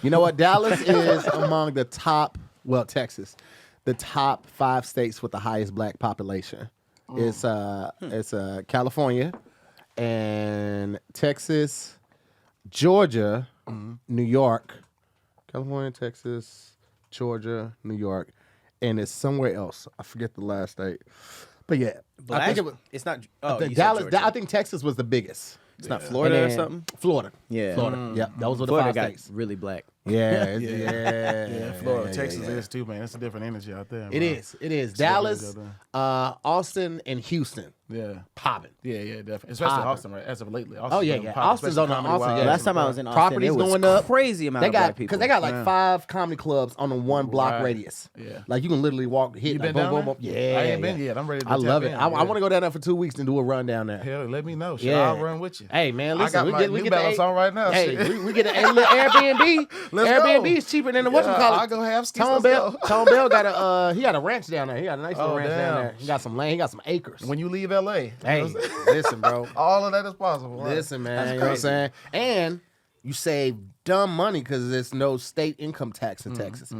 You know what? Dallas is among the top, Texas, the top 5 states with the highest black population. It's California and Texas, Georgia, New York, California, Texas, Georgia, New York, and it's somewhere else. I forget the last state. But yeah, I think it's not. Dallas. I think Texas was the biggest. It's not Florida or something. Florida. Yeah. Florida. Yeah, those were the Florida 5 got states. really black. Yeah, Florida, Texas is too, man. It's a different energy out there. It is. It is. Dallas, Austin, and Houston. Yeah. Popping. Yeah, definitely. Especially Austin, right? As of lately. Austin's yeah. Austin's on the Austin. Yeah. Last time I was in Austin, Properties it was going up. Crazy amount of black people. Because they got like 5 comedy clubs on a 1 block radius. Yeah. Like you can literally walk, hit. You like, been down there? Yeah. I ain't been yet. I'm ready to I love it. in, I want to go down there for 2 weeks and do a run down there. Hell, let me know. Shit, Yeah. I'll run with you. Hey man, listen, I got my New Balance on right now. Hey, shit. we get a little Airbnb. Airbnb is cheaper than the whatchamacallit. I'll go have skis. Tone Bell got a ranch down there. He got a nice little ranch down there. He got some land. He got some acres. When you leave LA, hey, listen, bro. All of that is possible. Right? Listen, man. You know what I'm saying? And you save dumb money because there's no state income tax in Texas.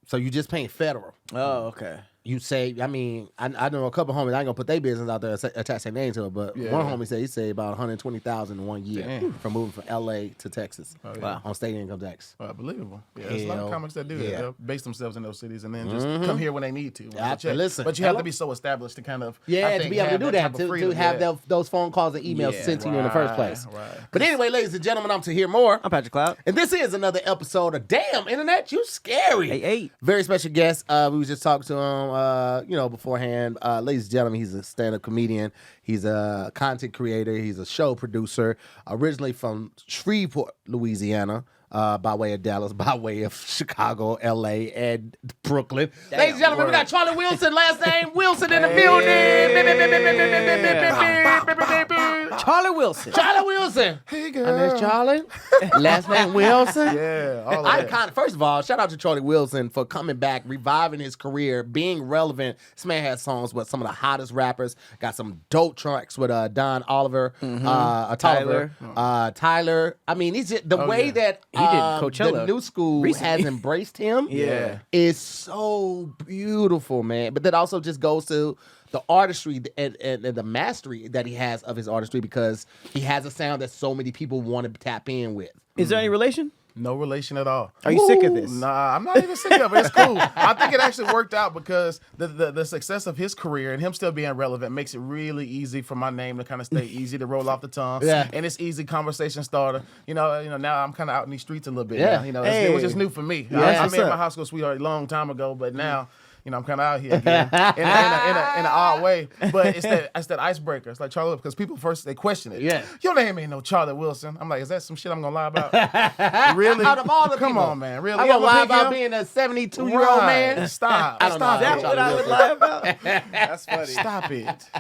So you just paying federal. Oh, okay. You say, I mean, I know a couple homies. I ain't gonna put their business out there, attach their name to it. But one homie said he saved about $120,000 in 1 year from moving from LA to Texas on state income tax. Believable. Yeah, there's a lot of comics that do that. They'll base themselves in those cities and then just come here when they need to. Listen, but you have to be so established to kind of to be able to do that, to have those phone calls and emails sent to you in the first place. Right. But anyway, ladies and gentlemen, I'm Tahir Moore. I'm Patrick Cloud. And this is another episode of Damn Internet, You Scary. Hey. Very special guest. We was just talking to him, beforehand. Ladies and gentlemen, he's a stand-up comedian. He's a content creator. He's a show producer. Originally from Shreveport, Louisiana, by way of Dallas, by way of Chicago, LA, and Brooklyn. Ladies and gentlemen, we got Charlie Wilson, last name Wilson in the building. Charlie Wilson. Charlie Wilson. Hey, girl. And there's Charlie. Last name Wilson. Yeah, all of that. First of all, shout out to Charlie Wilson for coming back, reviving his career, being relevant. This man has songs with some of the hottest rappers. Got some dope tracks with Don Oliver, Tyler. I mean, the way that he did Coachella the new school has embraced him is so beautiful, man. But that also just goes to the artistry and the mastery that he has of his artistry because he has a sound that so many people want to tap in with. Is there any relation? No relation at all. Are you sick of this? Nah, I'm not even sick of it. It's cool. I think it actually worked out because the success of his career and him still being relevant makes it really easy for my name to kind of stay easy to roll off the tongue. Yeah. And it's easy conversation starter. You know, now I'm kind of out in these streets a little bit. Yeah. Now. You know, it was just new for me. I met my high school sweetheart a long time ago, but now. You know, I'm kind of out here again in an odd way, but it's that icebreaker. It's like Charlie, because people first they question it. Yeah, your name ain't no Charlie Wilson. I'm like, is that some shit I'm gonna lie about? Really? Out of all the Come people. on, man. Really? I'm gonna lie about being a 72-year-old man. Stop. I don't know. Is that what I would lie about? That's funny. Stop it.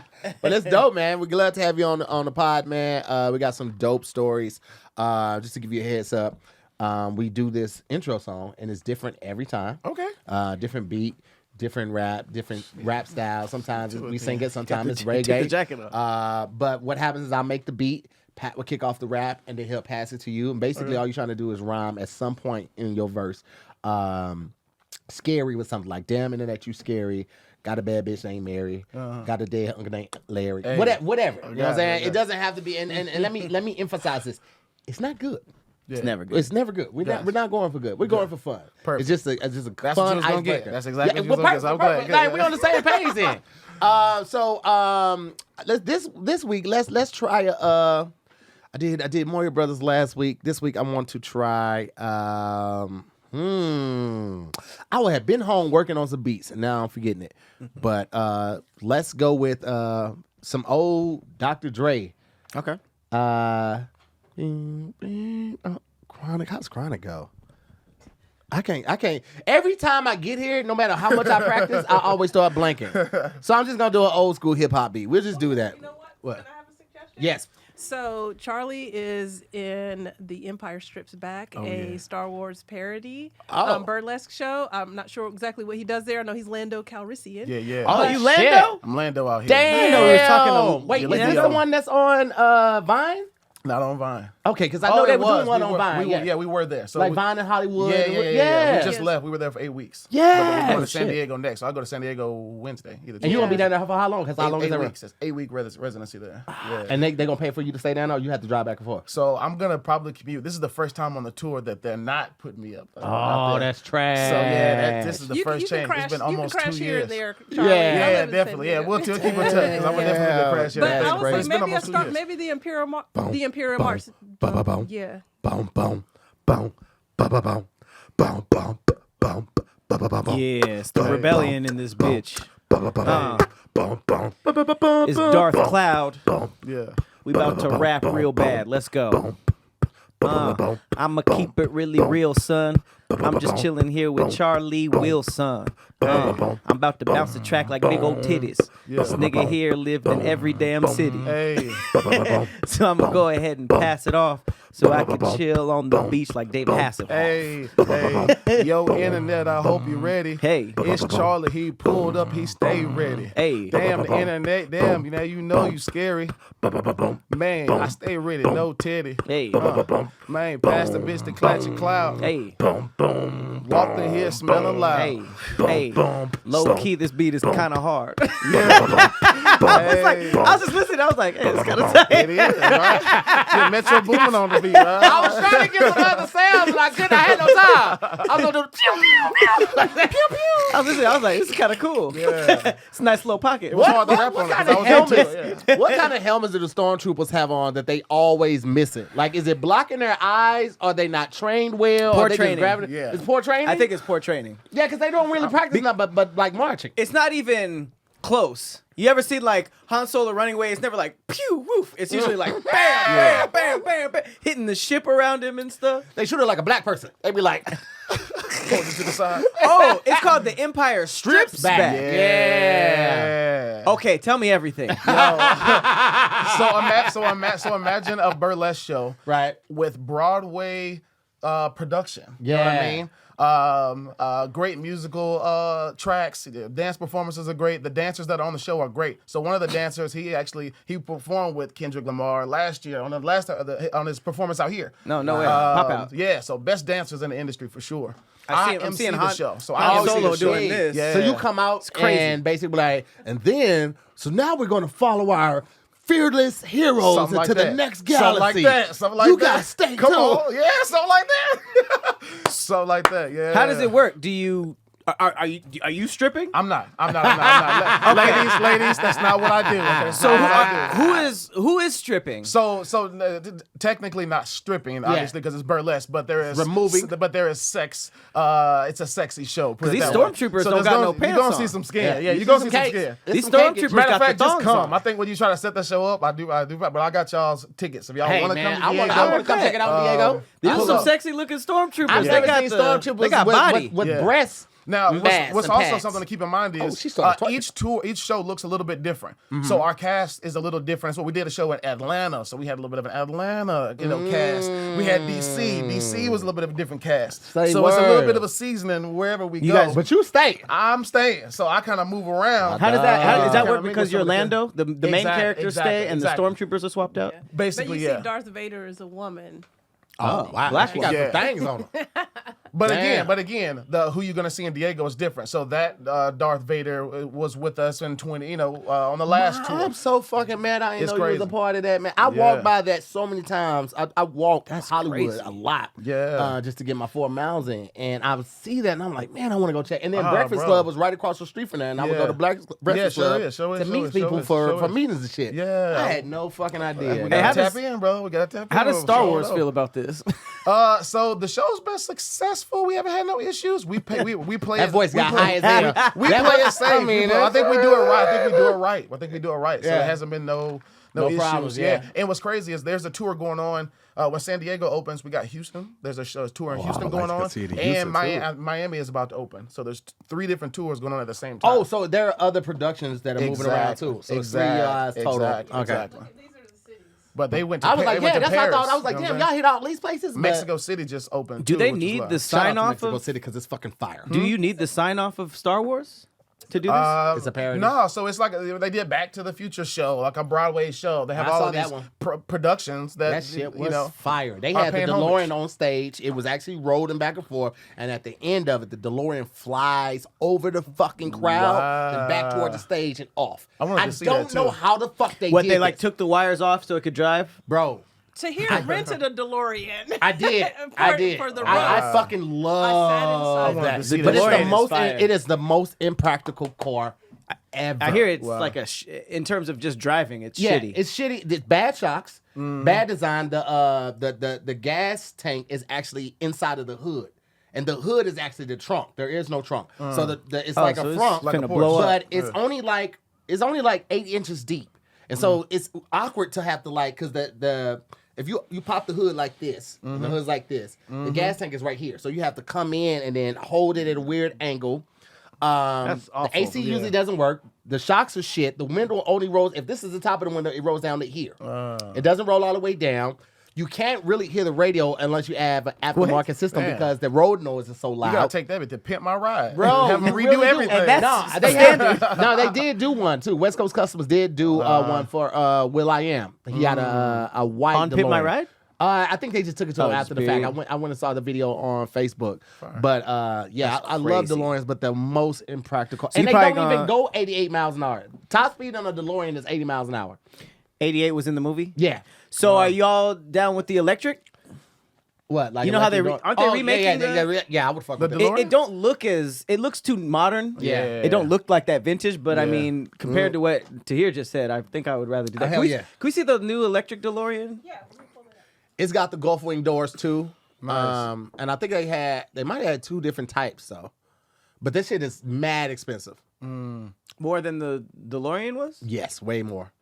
But it's dope, man. We're glad to have you on the pod, man. We got some dope stories. Just to give you a heads up, we do this intro song, and it's different every time. Okay. Different beat. Different rap styles. Sometimes we sing it, sometimes it's reggae. Take the jacket off. But what happens is I make the beat, Pat will kick off the rap, and then he'll pass it to you. And basically all you're trying to do is rhyme at some point in your verse. Scary with something like, damn internet, you scary. Got a bad bitch named Mary. Got a dead uncle named Larry. Hey. Whatever. You know what I'm saying? It doesn't have to be, and let me emphasize this. It's not good. Yeah. It's never good. It's never good. We're not going for good. We're going for fun. Perfect. It's just a That's fun what you was icebreaker. That's exactly what you was going to get. I'm glad. Like, we're on the same page then. This week let's try I did Mario Brothers last week. This week I want to try I have been home working on some beats and now I'm forgetting it. But let's go with some old Dr. Dre. Okay. Chronic. How's Chronic go? I can't. Every time I get here, no matter how much I practice, I always start blanking. So I'm just gonna do an old school hip hop beat. We'll just do that. You know what? What? Can I have a suggestion? Yes. So Charlie is in The Empire Strips Back, Star Wars parody burlesque show. I'm not sure exactly what he does there. I know he's Lando Calrissian. Yeah. Oh, you Lando? I'm Lando out here. Damn. I know we were talking to Wait, is this the one that's on Vine? Not on Vine. Okay, because I know they it were doing was. one We on were- Vine. we were there. So like Vine in Hollywood. Yeah. We just left. We were there for 8 weeks. Yeah. But we're going to Oh, San shit. Diego next. So I'll go to San Diego Wednesday. And you gonna be down there for how long? Because how long is 8 that? weeks. It's 8-week residency there. Yeah. And they gonna pay for you to stay down there, or you have to drive back and forth? So I'm gonna probably commute. This is the first time on the tour that they're not putting me up. Oh, that's trash. So yeah, this is the first can change. crash, It's been almost you can 2 crash here years. and there, Charlie. Yeah. I Yeah, live in San definitely. Yeah, Diego. we'll keep in touch because I'm definitely gonna crash here. But I That's was crazy. like, It's been almost 2 years. maybe the Imperial boom, Mars. boom, boom, Yeah. boom, boom, boom, boom, boom, boom, boom, boom, boom, boom, boom. Yeah, it's the rebellion in this bitch. Boom, boom, boom. It's Darth Cloud. Yeah. We about to rap real bad. Let's go. I'ma keep it really real, son. I'm just chilling here with Charlie Wilson. I'm about to bounce the track like big old titties. This nigga here lived in every damn city. Hey. So I'm gonna go ahead and pass it off so I can chill on the beach like David Hasselhoff. Hey. Yo, internet, I hope you ready. Hey. It's Charlie. He pulled up. He stayed ready. Hey. Damn, the internet. Damn, you know you scary. Man, I stay ready. No teddy. Hey. Man, pass the bitch to Clutch and Cloud. Hey. Walked in here smelling loud. Hey. Hey. Low key, this beat is kind of hard. Hey. I was just listening. I was like, hey, it's kind of tight. It is, right? Yeah, Metro Boomin on the beat, right? I was trying to get some other sounds, but I couldn't. I had no time. I was gonna do pew pew pew pew pew. I was listening. I was like, this is kind of cool. Yeah. It's a nice little pocket. It was hard to rap on it 'cause I was into it. Yeah. What kind of helmets do the stormtroopers have on that they always missing? Like, is it blocking their eyes? Are they not trained well? Poor Are they training. Just grabbing it? Yeah. It's poor training. I think it's poor training. yeah, because they don't really practice nothing but like marching. It's not even close. You ever see like Han Solo running away? It's never like pew woof. It's usually like bam, bam, bam, bam, bam, hitting the ship around him and stuff. They shoot it like a black person. They be like, Hold it to the side. Oh, it's called The Empire Strips Back. yeah. Okay, tell me everything. So imagine a burlesque show Right. with Broadway production. You know what I mean? Great musical tracks. Dance performances are great. The dancers that are on the show are great. So one of the dancers, he performed with Kendrick Lamar last year on his performance out here. No way. Pop out. Yeah, so best dancers in the industry for sure. I'm seeing the Han show. So Han I always see Solo the show. doing this. Yeah. So you come out crazy. and basically like, and then, so now we're going to follow our fearless heroes Something like into the that. next galaxy. Something like that. You got to stay Come tuned. on. Yeah, something like that. Something like that, yeah. How does it work? Do you are you stripping? I'm not. Ladies, that's not what I do. Okay? So who is stripping? So technically not stripping, obviously, because it's burlesque, but there is Removing. But there is sex. It's a sexy show. Because these stormtroopers don't got no pants You're gonna on. see some skin. Yeah, You you're gonna see see some some cakes. skin. It's These some cake. stormtroopers Matter of got fact, the just thongs come. on. I think when you try to set the show up, I do. But I got y'all's tickets. If y'all Hey, want to man, come to I want to come check it out, Diego. These are pull some up. sexy looking stormtroopers. I've They never got seen the stormtroopers they got body. with Yeah. breasts. Now, Mass what's and also pants. something to keep in mind is she started twerking. each show looks a little bit different. So our cast is a little different. So we did a show in Atlanta, so we had a little bit of an Atlanta, cast. We had DC. DC was a little bit of a different cast. Say So it's a little word. bit of a seasoning wherever we go. guys- But you stay. I'm staying, so I kind of move around. How does that Kinda work? mingle Because you're some of the- Lando, the main Exactly, characters stay, and exactly. the stormtroopers are swapped out. But Basically, you yeah. see Darth Vader is a woman. Oh, wow. black She one. got Yeah. some things on her. But Damn. again, the who you're gonna see in Diego is different. So that Darth Vader was with us in on the last tour. I'm so fucking mad I didn't It's know you crazy. was a part of that, man. I Yeah. walked by that so many times. I walked Hollywood crazy. a lot. Yeah. Just to get my 4 miles in. And I would see that and I'm like, man, I want to go check. And then Ah, Breakfast bro. Club was right across the street from there. And I would go to Breakfast sure Club is, sure is, to sure meet is, people sure is, for sure is. meetings and shit. Yeah. I had no fucking idea. We Hey, how gotta tap does- in, bro. We gotta tap in. How does Star Show Wars up. feel about this? So the show's been successful. We haven't had no issues. We play. That voice got high as hell. We That play voice- it safe. I mean, I think we do it right. I think we do it right. So Yeah. there hasn't been no No issues. problems, Yeah. yeah. And what's crazy is there's a tour going on. When San Diego opens, we got Houston. There's a tour in Houston I would like going to on, see the Houston and Miami is about to open. So there's 3 different tours going on at the same time. Oh, so there are other productions that are moving around too. So it's 3 guys total. Exactly. Okay. Exactly. But they went to I was like, they went yeah, to that's what I Paris, thought. I was like, you know damn, what I'm y'all hit all these places. saying? but- Mexico City just opened. Do too, they which is need wild. the Shout out sign to off Mexico of? City because it's fucking fire. Do you need the sign off of Star Wars? to do this? It's a parody. No, so it's like they did Back to the Future show, like a Broadway show. They have I all saw of that these one. productions that shit you was know. fire. They are had the paying DeLorean homage. on stage. It was actually rolling back and forth. And at the end of it, the DeLorean flies over the fucking crowd and back toward the stage and off. I wanted to see that, don't know too. how the fuck they What, did they like this. took the wires off so it could drive? Bro, Tahir rented a DeLorean. I did. I did. For the I road. fucking I love wanted that. to see But that. it's DeLorean the is most. fire. It is the most impractical car ever. I hear it's like in terms of just driving, it's shitty. It's shitty. It's bad shocks, bad design. The gas tank is actually inside of the hood, and the hood is actually the trunk. There is no trunk, so it's like so a it's front, finna a blow up. but it's only like 8 inches deep, and so it's awkward to have to because the if you pop the hood like this, and the hood's like this, the gas tank is right here, so you have to come in and then hold it at a weird angle. That's awful. The AC usually doesn't work. The shocks are shit. The window only rolls. If this is the top of the window, it rolls down to here. It doesn't roll all the way down. You can't really hear the radio unless you have an aftermarket system Man. because the road noise is so loud. You gotta take that to Pimp My Ride, Bro, have them you redo really do. everything. And that's- No, they had, no, they did do one too. West Coast Customs did do one for Will I Am. He had a white On Pimp My DeLorean. Ride? I think they just took it to him Oh, after the Spirit. fact. I went and saw the video on Facebook. But yeah, I love crazy. DeLoreans, but the most impractical. So And you they probably don't even gonna- go 88 miles an hour. Top speed on a DeLorean is 80 miles an hour. 88 was in the movie? Yeah. So are y'all down with the electric? What? Like You know how they electric aren't they door- remaking yeah, I would fuck The with DeLorean? it. It don't look it looks too modern. Yeah. It don't look like that vintage, but I Yeah. mean, compared to what Tahir just said, I think I would rather do that. hell Can we, yeah. Can we see the new electric DeLorean? Yeah, let me pull it up. It's got the Gulf wing doors too. Nice. And I think they might have had 2 different types though. But this shit is mad expensive. More than the DeLorean was? Yes, way more.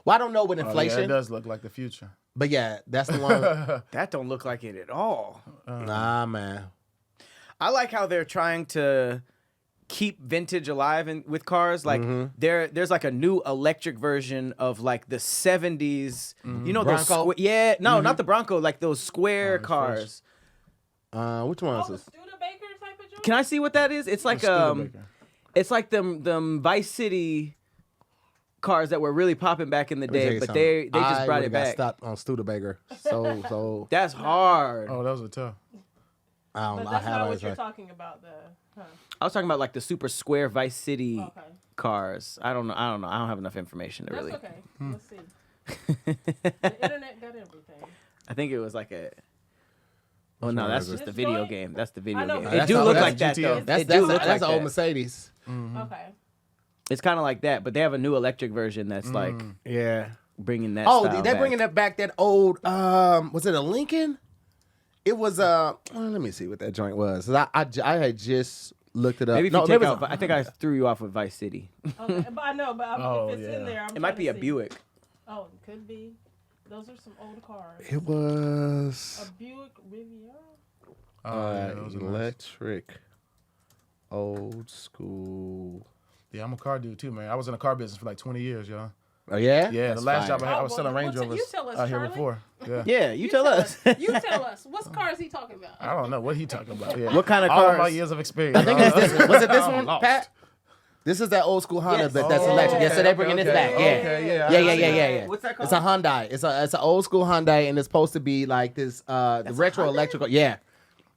Well, I don't know with Oh, yeah, inflation, it does look like the future. but yeah, that's the one. That don't look like it at all. Nah, man. I like how they're trying to keep vintage alive with cars. Like there's like a new electric version of like the 70s. You know those Bronco? not the Bronco, like those square cars. Which one is Oh, the this? Studebaker type of joint? Can I see what that is? It's like Studebaker. it's like them Vice City cars that were really popping back in the Let me tell day, you but something. they just I brought would've it got back. stopped on Studebaker. So That's hard. Oh, those are tough. I don't But know. that's I not have what it. you're Like, talking about, huh? I was talking about like the super square Vice City Okay. cars. I don't know. I don't have enough information to That's really. okay. Let's see. The internet got everything. I think it was like a. Oh Which no, one that's is just it? the This video joint? game. That's the video I know, game. but It that's do not- look that's like that GTA. though. that's It do look that's like an old that. Mercedes. Okay. It's kind of like that, but they have a new electric version that's like Yeah. bringing that. Oh, style they're back. bringing that back. That old. Was it a Lincoln? It was let me see what that joint was. I had just looked it up. Maybe if no, you there take was out, I think I threw you off with Vice City. Okay. But I know, but Oh, if it's in yeah. there, I'm It might trying be to a see. Buick. Oh, it could be. Those are some old cars. It was A Buick Riviera. Oh, yeah, those are nice. electric, old school. Yeah, I'm a car dude too, man. I was in the car business for like 20 years, y'all. Oh yeah. Yeah, That's the last fire. job I had, I was Oh, selling well, Range you Rovers tell us, out here Charlie. before. Yeah. Yeah, you tell us. You tell us. What car is he talking about? I don't know what he talking about. Yeah. What kind of All cars? of my years of experience. I think it's this. Was it this I'm one, lost. Pat? This is that old school Honda Yes. that's Oh, electric. Yeah, so okay, they're bringing this okay, back. Yeah. okay, yeah. Yeah. What's that It's a Hyundai. It's an old school Hyundai, and it's supposed to be like this the retro electrical. Yeah.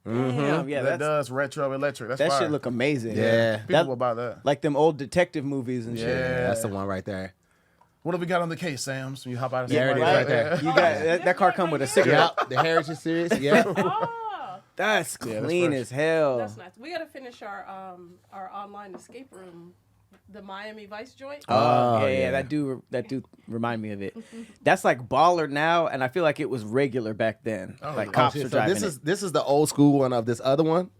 Damn, yeah, that that's, does retro electric. That's that fire. shit look amazing. Yeah. People That- will buy that. Like them old detective movies and shit. Yeah. That's the one right there. What have we got on the case, Sam? So you hop out of There it is somebody right there. You got that car come with a cigarette. Yep. The Heritage Series. Yeah. Oh, That's Yeah, that's clean fresh. as hell. that's nice. We got to finish our online escape room, the Miami Vice joint. Oh, yeah, yeah. that do remind me of it. That's like baller now, and I feel like it was regular back then. Like cops shit. were So driving this is the old school one of this other one,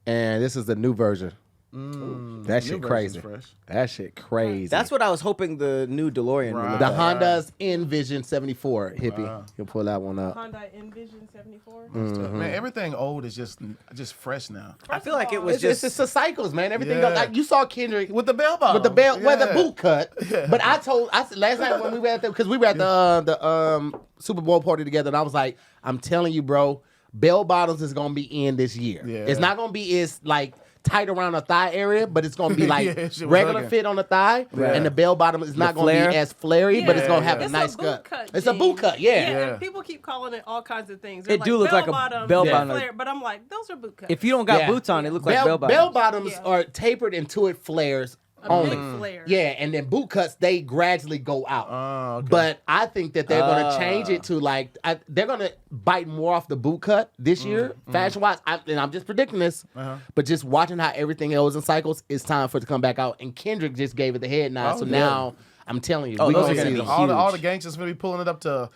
and this is the new version. That New shit version's crazy. fresh. That shit crazy. That's what I was hoping the new DeLorean would Right. look the like. Honda's Envision 74 hippie. Wow. You'll pull that one up. Hyundai Envision 74. Man, everything old is just fresh now. I feel like it was It's just the cycles, man. Everything Yeah. goes, like you saw Kendrick With the bell bottom. with the belt, where the Yeah. boot cut. But I said last night when we were at because we were at the Super Bowl party together, and I was like, I'm telling you, bro, Bell bottoms is gonna be in this year. Yeah. It's not gonna be as like tight around the thigh area, but it's gonna be like Yeah, shit was regular hugging. fit on the thigh, and the bell bottom is not gonna flare? be as flary, but it's gonna have a It's nice boot cut. cut. It's a boot cut, yeah. And people keep calling it all kinds of things. They're It do look bell like a bottom, bell and bottom. flare, but I'm like, those are boot cuts. If you don't got Yeah. boots on, it looks like bell Bell bottoms. bottoms are tapered into it flares a only. big flare. Yeah, and then boot cuts they gradually go out. Okay. But I think that they're gonna change it to like they're gonna bite more off the boot cut this year, fashion wise. And I'm just predicting this, but just watching how everything goes in cycles, it's time for it to come back out. And Kendrick just gave it the head nod, so now I'm telling you, Oh, we're those gonna are gonna see be them. all the huge. gangsters gonna be pulling it up to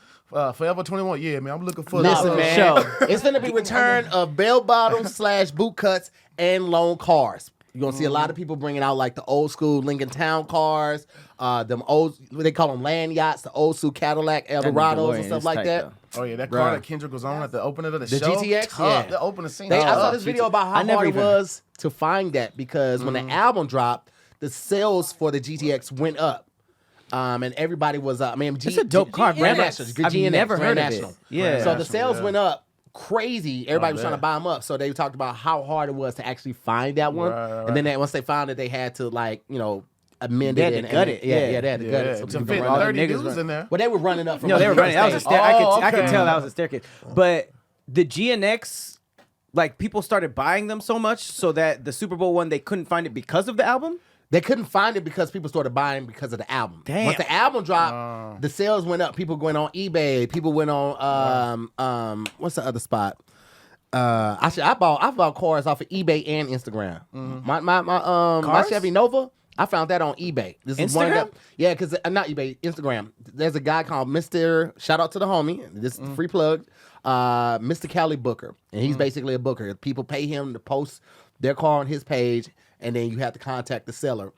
Forever 21. Yeah, man, I'm looking for Listen, the, man, show. it's gonna be return of bell bottoms / boot cuts and loan cars. You're gonna see a lot of people bringing out like the old school Lincoln Town cars, them old, what they call them, land yachts, the old school Cadillac Eldorados DeLorean and stuff is like tight, that. though. Oh yeah, that car Bruh. that Kendrick was on at the opening of the The show. GTX, tough. yeah. The opening scene. I saw tough. this video about how I never hard it even- was to find that because when the album dropped, the sales for the GTX went up. And everybody was, It's a dope car. Grand GNX. National. I've GNX, never Grand heard of it. National. Yeah. So the sales went up crazy. Everybody was bet. trying to buy them up. So they talked about how hard it was to actually find that one. Right. And then once they found it, they had to like, amend They it. had to and, gut and- it, Yeah, yeah. they had to Yeah, gut it. So to people fit could run. 30 niggas dudes run. in there. Well, they were running up from No, they were running. That was a stair. Oh, I could okay. tell that was a staircase. But the GNX, like people started buying them so much so that the Super Bowl one they couldn't find it because of the album. They couldn't find it because people started buying because of the album. Damn. Once the album dropped, the sales went up. People went on eBay. People went on what's the other spot? I bought cars off of eBay and Instagram. My Chevy Nova, I found that on eBay. This is one Instagram? yeah, because not eBay, Instagram. There's a guy called Mr. Shout out to the homie. This is free plug. Mr. Cali Booker, and he's basically a booker. People pay him to post their car on his page, and then you have to contact the seller.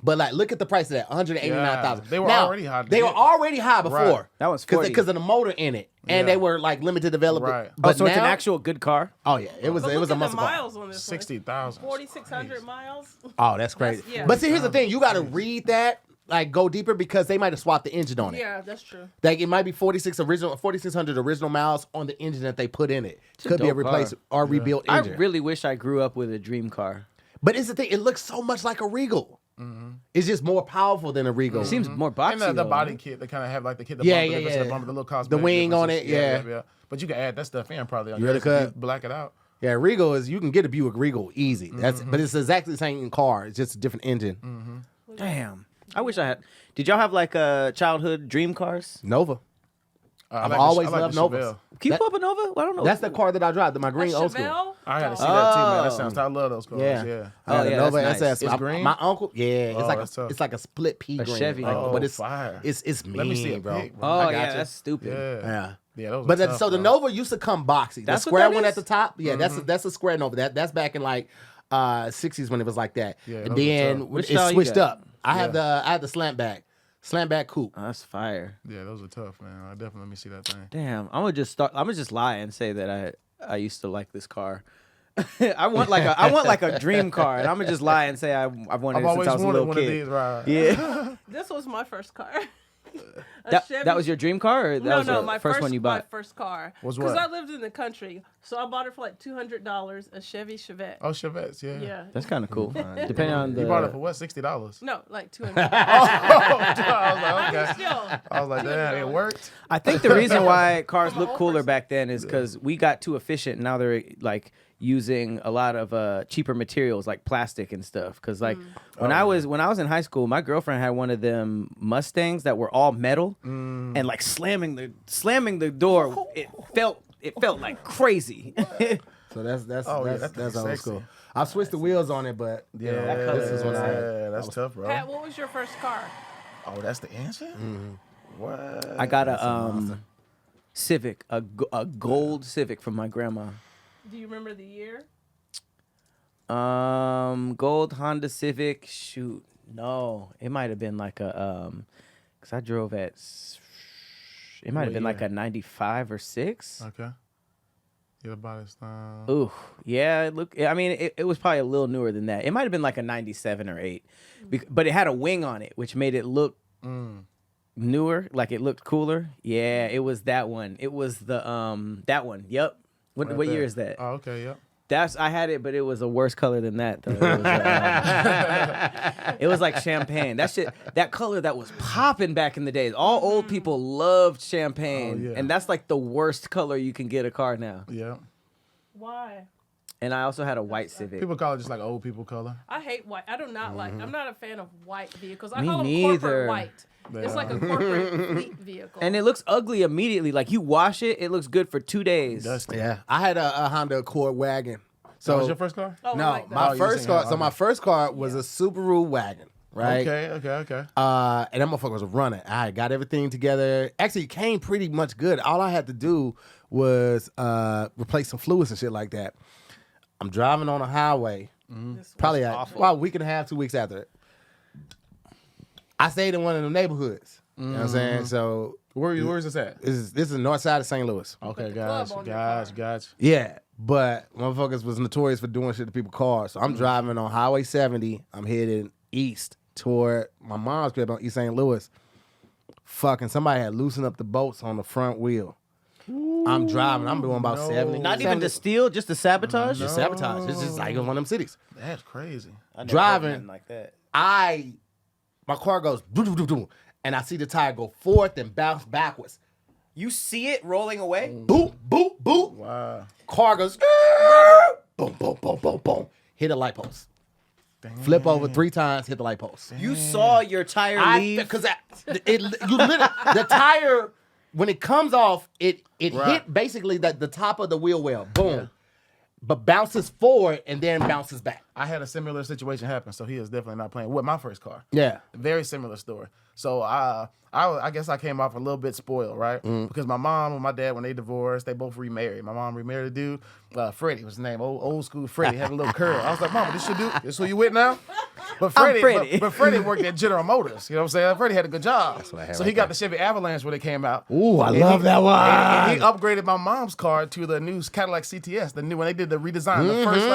But like, look at the price of that, $189,000. Yeah, they were already high to They were get. already high before. Right. That was 40. because of the motor in it, and they were like limited development. Right. But so it's an now- actual good car. Oh yeah, it was But it was look a at the muscle car. miles on this 60,000. 4,600 miles. Oh, that's crazy. yeah. But see, here's the thing: you got to read that, like, go deeper because they might have swapped the engine on it. Yeah, that's true. Like it might be 4,600 original miles on the engine that they put in it. Could be a dope replaced or rebuilt I engine. really wish I grew up with a dream car. But it's the thing; it looks so much like a Regal. It's just more powerful than a Regal. It seems more boxy. And the though, body right? kit, they kind of have like the kit, the Yeah, bumper, yeah, difference, yeah. the bumper, the little cosmetic The wing on differences. it, yeah. But you can add that stuff in probably on You really yours. could. Black it out. Yeah, Regal is you can get a Buick Regal easy. That's but it's exactly the same car. It's just a different engine. Damn. I wish I had. Did y'all have like childhood dream cars? Nova. I I've like always the loved Chevelle. Novas. Can you That- pull up a Nova? I don't know. That's the car that I drive, my green A old school. Chevelle? I had to see that too, man. That Oh. sounds. I love those cars. Yeah. Yeah. I had Oh, a yeah, Nova that's SS. nice. It's green? My uncle, yeah, it's Oh, like that's tough. it's like a split pea green. Chevy. Like, Oh, but it's fire. it's mean, Let me see a bro. pic, bro. Oh I yeah, got you. that's stupid. Yeah. Yeah. Yeah, those But are tough, so the bro. Nova used to come boxy. That's the what square that one is? at the top, yeah, that's a square Nova. That's back in like 60s when it was like that. Yeah, and those are then tough. Which it style you switched got? up. I have the slant back coupe. Oh, that's fire. Yeah, those are tough, man. I definitely let me see that thing. Damn. I'm gonna just lie and say that I used to like this car. I want like a dream car, and I'm gonna just lie and say I've wanted I've it always since I was a wanted little one kid. of these, right? Yeah. This was my first car. that was your dream car, or that was the my first one you My bought? first car. Was Because what? I lived in the country, so I bought it for like $200. A Chevy Chevette. Oh, Chevettes, yeah. Yeah. That's kind of cool. Depending on the. You bought it for what? $60. No, like $200. I was like, okay. Still. I was like, damn, it worked. I think the reason why cars I'm a look old cooler person. back then is because we got too efficient. Now they're like using a lot of cheaper materials like plastic and stuff. Because like when I was in high school, my girlfriend had one of them Mustangs that were all metal, and like slamming the door, it felt like crazy. So that's Oh, yeah, that's that's old sexy. school. I switched the wheels on it, but Yeah, this is when that's tough, bro. Pat, what was your first car? Oh, that's the answer? What? I got a Civic, a gold Civic from my grandma. Do you remember the year? Gold Honda Civic. Shoot, no, it might have been like a because I drove at. It might have What been like year? a 95 or 6. Okay. Get about it style. Ooh, yeah. I mean, it was probably a little newer than that. It might have been like a 97 or 8, but it had a wing on it, which made it look newer, like it looked cooler. Yeah, it was that one. It was the that one. Yep. What year is that? Oh, okay, yeah. I had it, but it was a worse color than that. Though. It was like champagne. That color that was popping back in the days. All old people loved champagne, and that's like the worst color you can get a car now. Yeah. Why? And I also had a white Civic. People call it just like old people color. I hate white. I do not like. I'm not a fan of white vehicles. I Me call them neither. corporate white. It's like a corporate fleet vehicle. And it looks ugly immediately. Like you wash it, it looks good for 2 days. Dusty. Yeah, I had a Honda Accord wagon. So that was your first car? Oh, I no, like that. my first car. So my first car was a Subaru wagon, right? Okay. And that motherfucker was running. I got everything together. Actually, it came pretty much good. All I had to do was replace some fluids and shit like that. I'm driving on a highway, probably about a week and a half, 2 weeks after it. I stayed in one of the neighborhoods. You know what I'm saying? So where's this at? this is the north side of St. Louis. Okay, the club on your car. guys. Yeah, but motherfuckers was notorious for doing shit to people's cars. So I'm driving on Highway 70. I'm heading east toward my mom's crib on East St. Louis. Fucking somebody had loosened up the bolts on the front wheel. I'm driving. I'm doing about 70. Not even to steal, just to sabotage? Just sabotage. It's just like in one of them cities. That's crazy. I never Driving. heard nothing like that. My car goes doo doo doo doo, and I see the tire go forth and bounce backwards. You see it rolling away? Boop, boop, boop. Wow. Car goes boom, boom, boom, boom, boom. Hit a light post. Damn. Flip over 3 times, hit the light post. You saw your tire leave? Because the tire, when it comes off, it hit basically the top of the wheel well. Boom. Yeah. But bounces forward and then bounces back. I had a similar situation happen, so he is definitely not playing with my first car. Yeah. Very similar story. So I guess I came off a little bit spoiled, right? Because my mom and my dad, when they divorced, they both remarried. My mom remarried a dude, Freddie was his name, old school Freddie, had a little curl. I was like, Mama, this your dude? This who you with now? But Freddie, but Freddie worked at General Motors. You know what I'm saying? Freddie had a good job. So he got the Chevy Avalanche when it came out. Ooh, I love that one. And he upgraded my mom's car to the new Cadillac CTS, the new when they did the redesign, the first it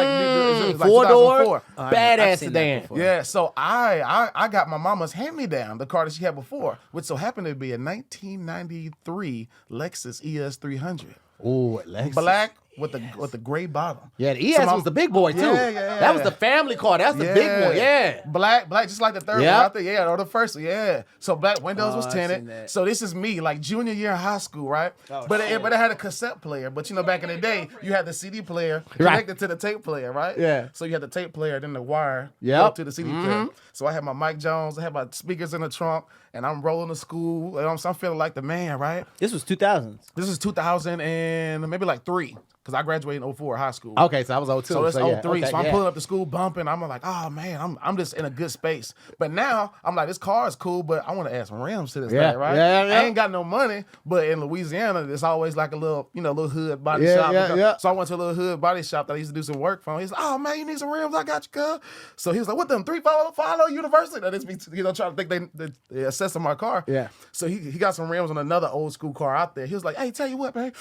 was like 4-door, 2004. badass sedan. Yeah, so I got my mama's hand-me-down, the car that she had before, which so happened to be a 1993 Lexus ES300. Ooh, Lexus. Black with the gray bottom. Yeah, the ES was the big boy, too. Yeah. That was the family car. That's the big one, yeah. Black, just like the third one out there. Yeah, or the first one, yeah. So black windows was tinted. So this is me, like junior year in high school, right? But it had a cassette player. But, back in the day, you had the CD player connected to the tape player, right? Yeah. So you had the tape player, then the wire to the CD player. So I had my Mike Jones, I had my speakers in the trunk, and I'm rolling to school. So I'm feeling like the man, right? This was 2000s. This is 2000 and maybe like 3. Because I graduated in 04 high school. Okay, so I was 02. So it's 03. Okay, so I'm pulling up to school bumping. I'm like, oh, man, I'm just in a good space. But now, I'm like, this car is cool, but I want to add some rims to this thing, right? I ain't got no money, but in Louisiana, it's always like a little, little hood body shop. So I went to a little hood body shop that I used to do some work from. He's like, oh, man, you need some rims? I got you, cuz. So he was like, what them, 350 University? That is me, trying to think they assessing my car. Yeah. So he got some rims on another old school car out there. He was like, hey, tell you what, man.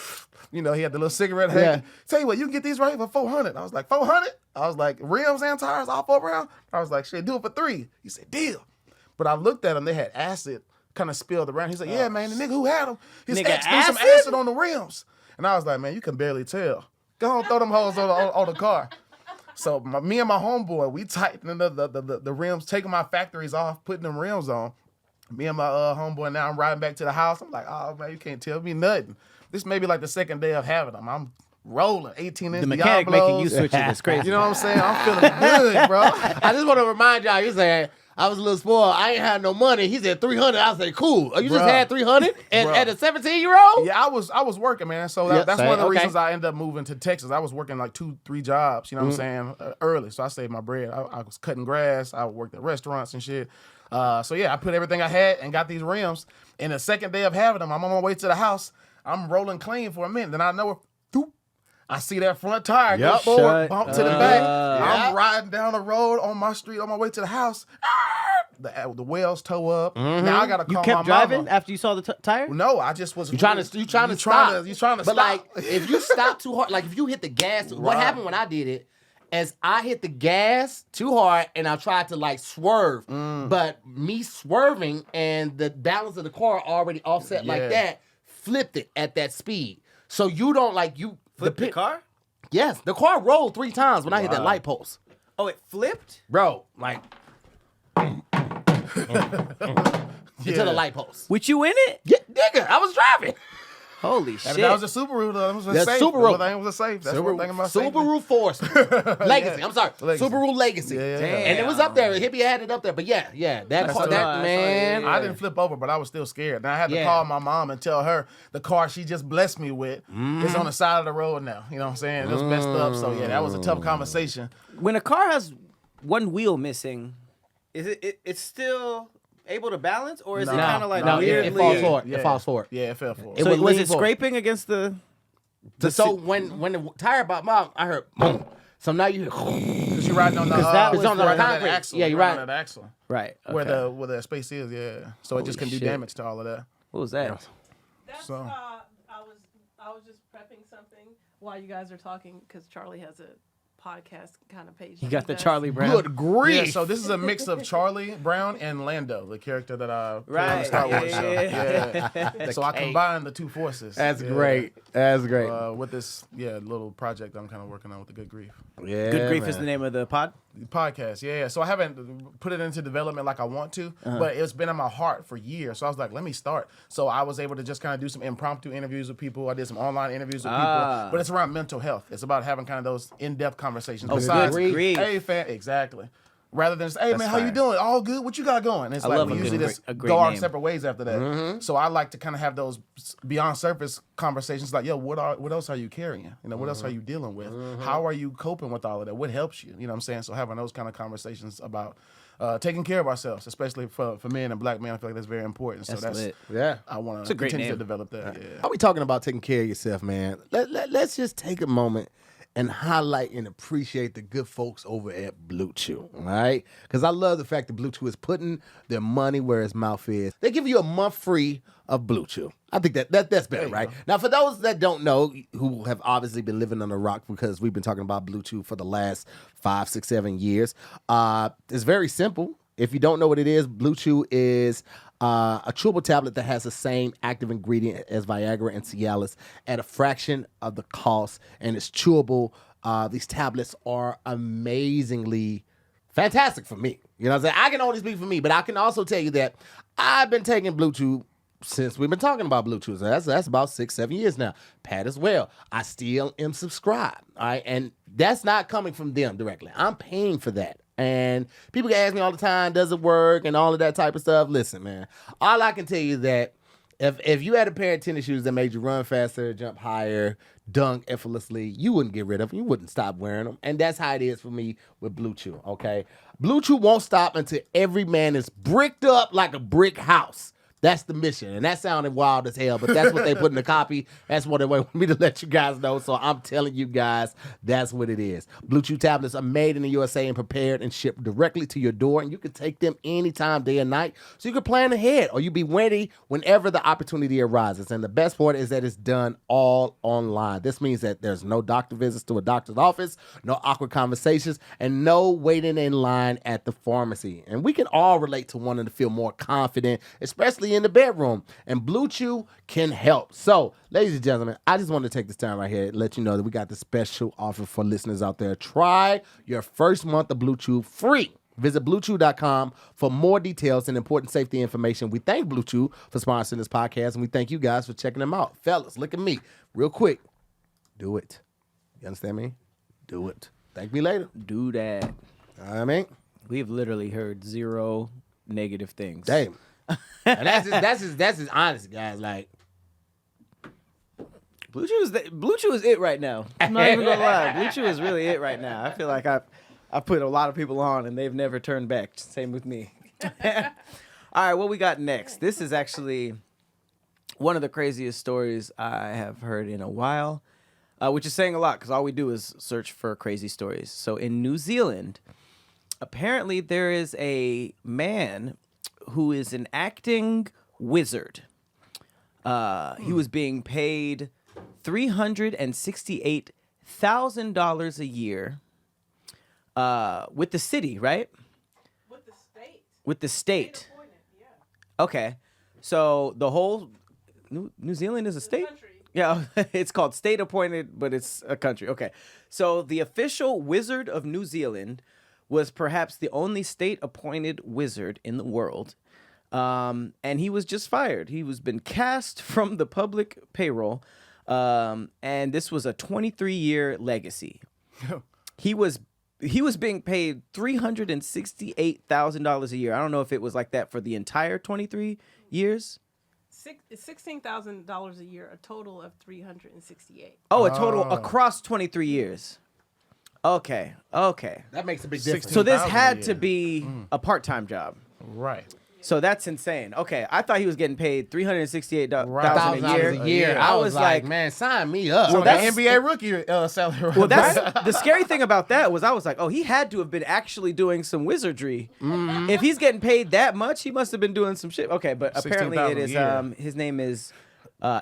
He had the little cigarette hanging. Tell you what, you can get these right here for $400. I was like, $400? I was like, rims and tires all $400? I was like, shit, do it for $300. He said, deal. But I looked at them, they had acid kind of spilled around. He's like, yeah, man, the nigga who had them, his ex threw some acid on the rims. And I was like, man, you can barely tell. Go on, throw them hoes on the car. So me and my homeboy, we tightened the rims, taking my factories off, putting them rims on. Me and my homeboy, now I'm riding back to the house. I'm like, oh, man, you can't tell me nothing. This may be like the second day of having them. I'm rolling 18-inch The mechanic Diablos. making you switch it is crazy. You know what I'm saying? I'm feeling good, bro. I just want to remind y'all, you said, I was a little spoiled. I ain't had no money. He said 300. I said, cool. Oh, you just had 300 at a 17-year-old? Yeah, I was working, man. So that's one of the reasons I ended up moving to Texas. I was working like 2-3 jobs, you know what I'm saying, early. So I saved my bread. I was cutting grass. I worked at restaurants and shit. So yeah, I put everything I had and got these rims. And the second day of having them, I'm on my way to the house. I'm rolling clean for a minute. Then I know I see that front tire go forward, bump to the back. I'm riding down the road on my street on my way to the house. The wheels toe up. Now I gotta call my mama. You kept driving after you saw the tire? No, I just was. You trying to stop. You trying to but stop. like, if you stop too hard, like if you hit the gas, what happened when I did it? As I hit the gas too hard and I tried to like swerve, but me swerving and the balance of the car already offset like that, flipped it at that speed. So you don't Flip the car? Yes, the car rolled 3 times when I hit that light post. Oh, it flipped? Bro, like into the light post. With you in it? Yeah, nigga, I was driving. Holy shit. And that was a Subaru, though. That was a That's safe. Subaru. One thing was a safe. That's one thing about safety. Subaru Forester. Legacy. I'm sorry. Legacy. Subaru Legacy. Yeah. And it was up there. Hippie had it up there. But yeah. That man. I didn't flip over, but I was still scared. And I had to call my mom and tell her the car she just blessed me with is on the side of the road now. You know what I'm saying? It was messed up. So, yeah, that was a tough conversation. When a car has one wheel missing, is it's still able to balance, or is it kind of like weirdly? It falls forward. It falls forward. Yeah, it fell forward. So was it scraping against the? So when the tire bought mom, I heard boom. So now you hear Because you're riding on the it's on the concrete. axle. Yeah, you're riding right. on that axle. Right. Okay. Where the space is, yeah. So it just can do shit. damage to all of that. What was that? That's, So- I was just prepping something while you guys are talking because Charlie has a podcast kind of page. You got the Charlie Brown. good grief. Yeah, so this is a mix of Charlie Brown and Lando, the character that I played on the Right. Star Wars show. Yeah. Yeah. So I combined the two forces. That's Yeah. great. That's great. With this little project I'm kind of working on with the Good Grief Yeah, Good Grief is man. the name of the pod. podcast. Yeah, so I haven't put it into development like I want to, but it's been in my heart for years. So I was like, let me start. So I was able to just kind of do some impromptu interviews with people. I did some online interviews with people, but it's around mental health. It's about having kind of those in-depth conversations. Good grief. Hey, fan, exactly. Rather than just, hey, man, how you fine. doing? All good? What you got going? It's I like love we a usually good just a great go our name. separate ways after that. So I like to kind of have those beyond surface conversations like, yo, what else are you carrying? You know, what else are you dealing with? How are you coping with all of that? What helps you? You know what I'm saying? So having those kind of conversations about taking care of ourselves, especially for men and black men, I feel like that's very important. So that's lit. Yeah. I want a to great continue name. to develop that. Yeah. Are we talking about taking care of yourself, man? Let's just take a moment and highlight and appreciate the good folks over at Blue Chew, all right? Because I love the fact that Blue Chew is putting their money where his mouth is. They give you a month free of Blue Chew. I think that's better, right? Now, for those that don't know, who have obviously been living on a rock because we've been talking about Blue Chew for the last 5, 6, 7 years, it's very simple. If you don't know what it is, Blue Chew is a chewable tablet that has the same active ingredient as Viagra and Cialis at a fraction of the cost, and it's chewable. These tablets are amazingly fantastic for me. You know what I'm saying? I can only speak for me, but I can also tell you that I've been taking Blue Chew since we've been talking about Blue Chew. So that's about 6, 7 years now. Pat as well. I still am subscribed. All right. And that's not coming from them directly. I'm paying for that. And people ask me all the time, does it work and all of that type of stuff. Listen, man, all I can tell you is that if you had a pair of tennis shoes that made you run faster, jump higher, dunk effortlessly, you wouldn't get rid of them. You wouldn't stop wearing them. And that's how it is for me with Blue Chew, okay? Blue Chew won't stop until every man is bricked up like a brick house. That's the mission. And that sounded wild as hell, but that's what they put in the copy. That's what they want me to let you guys know. So I'm telling you guys, that's what it is. Blue Chew tablets are made in the USA and prepared and shipped directly to your door. And you can take them anytime, day or night. So you can plan ahead or you be ready whenever the opportunity arises. And the best part is that it's done all online. This means that there's no doctor visits to a doctor's office, no awkward conversations, and no waiting in line at the pharmacy. And we can all relate to wanting to feel more confident, especially in the bedroom, and Blue Chew can help. So, ladies and gentlemen, I just want to take this time right here to let you know that we got the special offer for listeners out there. Try your first month of Blue Chew free. Visit BlueChew.com for more details and important safety information. We thank Blue Chew for sponsoring this podcast, and we thank you guys for checking them out. Fellas, look at me. Real quick. Do it. You understand me? Do it. Thank me later. Do that. All right, I mean? We've literally heard 0 negative things. Damn. And that's just honest, guys. Like, Blue Chew is it right now. I'm not even gonna lie. Blue Chew is really it right now. I feel like I put a lot of people on and they've never turned back. Same with me. All right, what we got next? This is actually one of the craziest stories I have heard in a while, which is saying a lot because all we do is search for crazy stories. So in New Zealand, apparently there is a man who is an acting wizard. He was being paid $368,000 a year with the city, right? With the state. With the state. Appointed, yeah. Okay. So the whole New Zealand is a state? Country. Yeah, it's called state appointed, but it's a country. Okay. So the official wizard of New Zealand was perhaps the only state appointed wizard in the world. And he was just fired. He was been cast from the public payroll. And this was a 23-year legacy. He was being paid $368,000 a year. I don't know if it was like that for the entire 23 years. $16,000 a year, a total of 368. Oh, a total across 23 years. Okay. That makes a big difference. So this had to be a part-time job. Right. So that's insane. Okay, I thought he was getting paid $368,000 a year. I was like, man, sign me up. Well, that's NBA rookie salary. Well, that's the scary thing about that was I was like, oh, he had to have been actually doing some wizardry. Mm-hmm. If he's getting paid that much, he must have been doing some shit. Okay, but apparently it is. His name is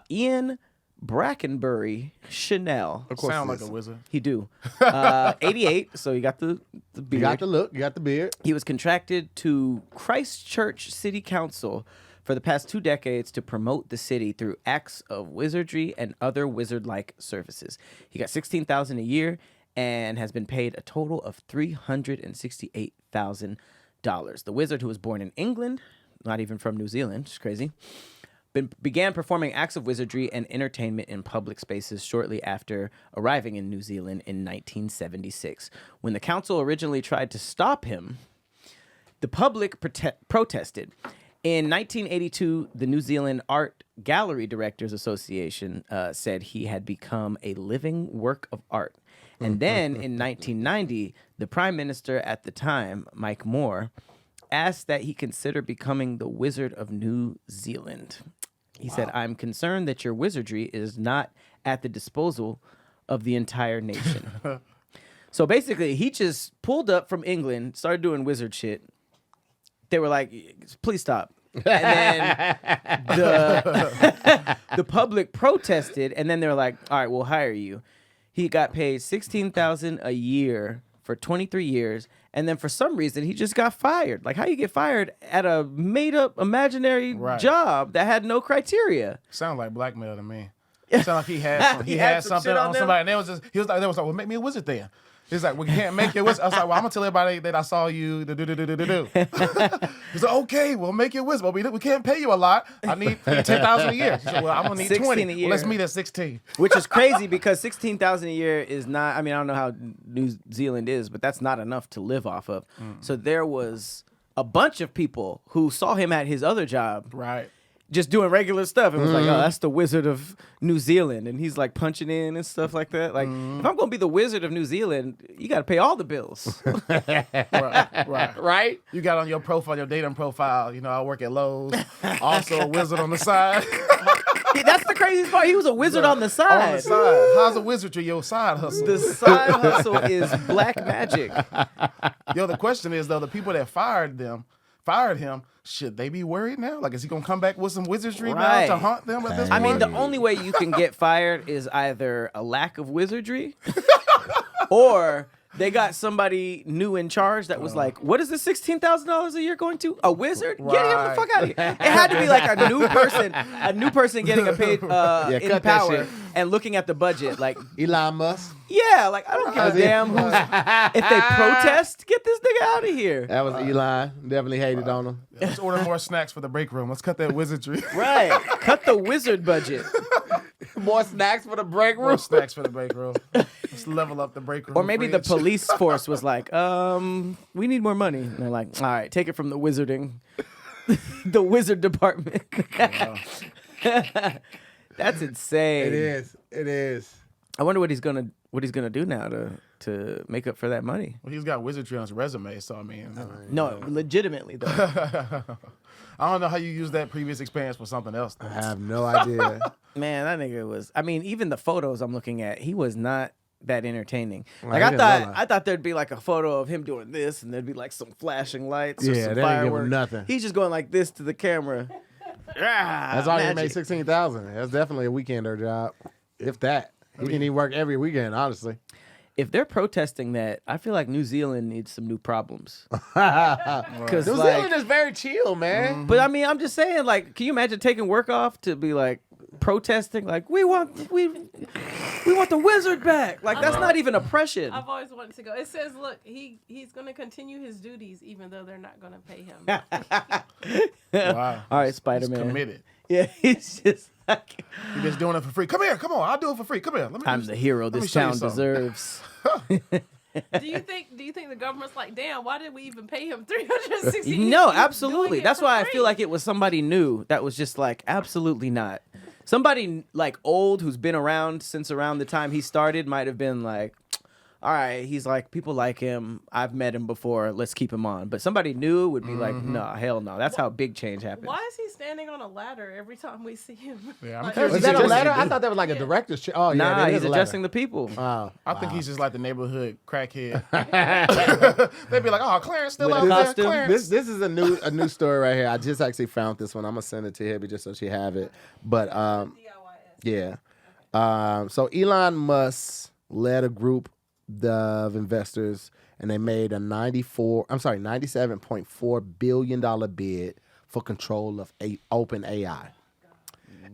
Ian Brackenbury Chanel. Of course, sound like a wizard. He do. 88. So you got the beard. You got the look. You got the beard. He was contracted to Christchurch City Council for the past 2 decades to promote the city through acts of wizardry and other wizard-like services. He got $16,000 a year and has been paid a total of $368,000. The wizard, who was born in England, not even from New Zealand, which is crazy, began performing acts of wizardry and entertainment in public spaces shortly after arriving in New Zealand in 1976. When the council originally tried to stop him, the public protested. In 1982, the New Zealand Art Gallery Directors Association said he had become a living work of art. And then in 1990, the Prime Minister at the time, Mike Moore, asked that he consider becoming the Wizard of New Zealand. He said, I'm concerned that your wizardry is not at the disposal of the entire nation. So basically, he just pulled up from England, started doing wizard shit. They were like, please stop. And then the public protested, and then they were like, all right, we'll hire you. He got paid $16,000 a year for 23 years, and then for some reason he just got fired. Like, how you get fired at a made-up imaginary job that had no criteria? Sound like blackmail to me. Sound like he had something on somebody, and they was like, well, make me a wizard then. He's like, we can't make you a wizard. I was like, well, I'm gonna tell everybody that I saw you. He's like, okay, we'll make you a wizard, but we can't pay you a lot. I need $10,000 a year. He said, well, I'm gonna need 20 a year. Well, let's meet at 16. Which is crazy because $16,000 a year is not. I mean, I don't know how New Zealand is, but that's not enough to live off of. So there was a bunch of people who saw him at his other job, right, just doing regular stuff, and was like, oh, that's the Wizard of New Zealand, and he's like punching in and stuff like that. Like, if I'm gonna be the Wizard of New Zealand, you got to pay all the bills. right. You got on your profile, your dating profile. You know, I work at Lowe's. Also a wizard on the side. That's the craziest part. He was a wizard on the side. On the side. How's a wizardry your side hustle? The side hustle is black magic. Yo, the question is though, the people that fired him, should they be worried now? Like, is he gonna come back with some wizardry now to haunt them at this point? I mean, the only way you can get fired is either a lack of wizardry or they got somebody new in charge that was like, what is the $16,000 a year going to? A wizard? Get him the fuck out of here. It had to be like a new person getting a paid in power and looking at the budget. Like Elon Musk. Yeah, like, I don't give a damn if they protest, get this nigga out of here. That was Elon. Definitely hated on him. Let's order more snacks for the break room. Let's cut that wizardry. Right. Cut the wizard budget. More snacks for the break room. More snacks for the break room. Let's level up the break room. Or maybe the police force was like, we need more money. And they're like, all right, take it from the wizarding. The wizard department. That's insane. It is. I wonder what he's gonna do now to make up for that money. Well, he's got wizardry on his resume, so I mean, no, legitimately though. I don't know how you use that previous experience for something else. I have no idea. Man, that nigga was. I mean, even the photos I'm looking at, he was not that entertaining. Like, I thought there'd be like a photo of him doing this, and there'd be like some flashing lights or some they fireworks. didn't give him nothing. He's just going like this to the camera. That's why he made $16,000. That's definitely a weekender job, if that. He can even work every weekend, honestly. If they're protesting that, I feel like New Zealand needs some new problems. Because New Zealand is very chill, man. But I mean, I'm just saying, like, can you imagine taking work off to be like, protesting like we want the wizard back. Like that's not even oppression. I've always wanted to go. It says, look, he's going to continue his duties even though they're not going to pay him. Wow. All right, Spider-Man. He's committed. Yeah, he's just like He's just doing it for free. Come here, come on, I'll do it for free. Come here. I'm the hero this town deserves. Do you think the government's like, damn, why did we even pay him $360? No, absolutely. That's why I feel like it was somebody new that was just like, absolutely not. Somebody like old who's been around since around the time he started might have been like, all right, he's like, people like him. I've met him before. Let's keep him on. But somebody new would be like, no, hell no. That's how big change happens. Why is he standing on a ladder every time we see him? Yeah, I'm Like, curious. Was that a ladder? I thought that was like a director's chair. Oh, yeah. Nah, that he's is a ladder. addressing the people. Oh, I think he's just like the neighborhood crackhead. They'd be like, "Oh, Clarence still With a out there, costume? Clarence." This is a new story right here. I just actually found this one. I'm gonna send it to Hibby just so she have it. But DIYS. yeah. So Elon Musk led a group of investors, and they made a $97.4 billion bid for control of Open AI.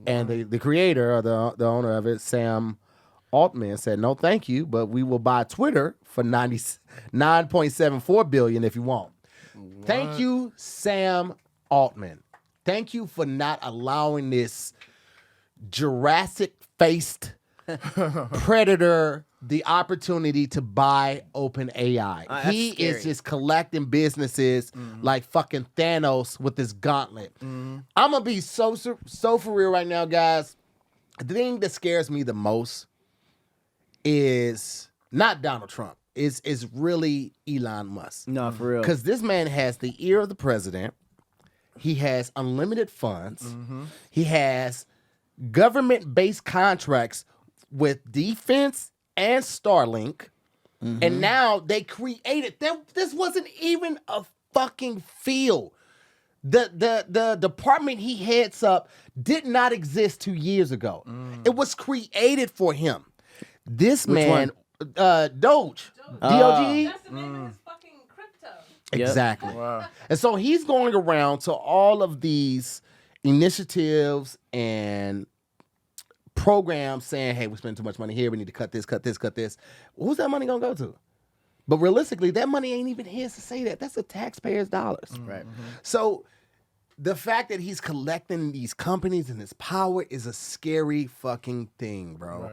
And the creator or the owner of it, Sam Altman, said, "No, thank you, but we will buy Twitter for $99.74 billion if you want." What? Thank you, Sam Altman. Thank you for not allowing this Jurassic-faced predator the opportunity to buy Open AI. He is just collecting businesses like fucking Thanos with his gauntlet. I'm gonna be so for real right now, guys. The thing that scares me the most is not Donald Trump. Is really Elon Musk. No, for real. Because this man has the ear of the president. He has unlimited funds. He has government-based contracts with defense and Starlink. And now they created this wasn't even a fucking field. The department he heads up did not exist 2 years ago. It was created for him. This man, Doge. D-O-G-E? That's the name of his fucking crypto. Exactly. Wow. And so he's going around to all of these initiatives and programs saying, hey, we spend too much money here. We need to cut this. Who's that money going to go to? But realistically, that money ain't even his to say that. That's the taxpayers' dollars. Right. So the fact that he's collecting these companies and his power is a scary fucking thing, bro. Right.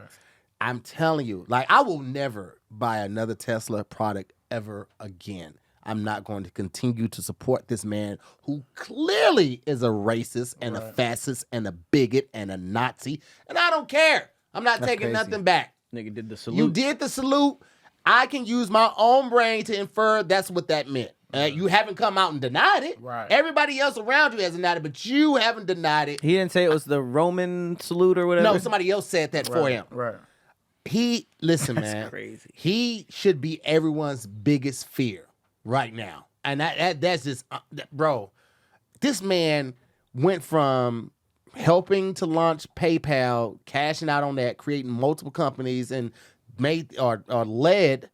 I'm telling you, like, I will never buy another Tesla product ever again. I'm not going to continue to support this man who clearly is a racist and a fascist and a bigot and a Nazi. And I don't care. I'm not taking crazy. nothing back. Nigga did the salute. You did the salute. I can use my own brain to infer that's what that meant. You haven't come out and denied it. Right. Everybody else around you has denied it, but you haven't denied it. He didn't say it was the Roman salute or whatever. No, somebody else said that for him. Right. Listen, That's man. crazy. He should be everyone's biggest fear right now. And that's just, bro, this man went from helping to launch PayPal, cashing out on that, creating multiple companies, and made or led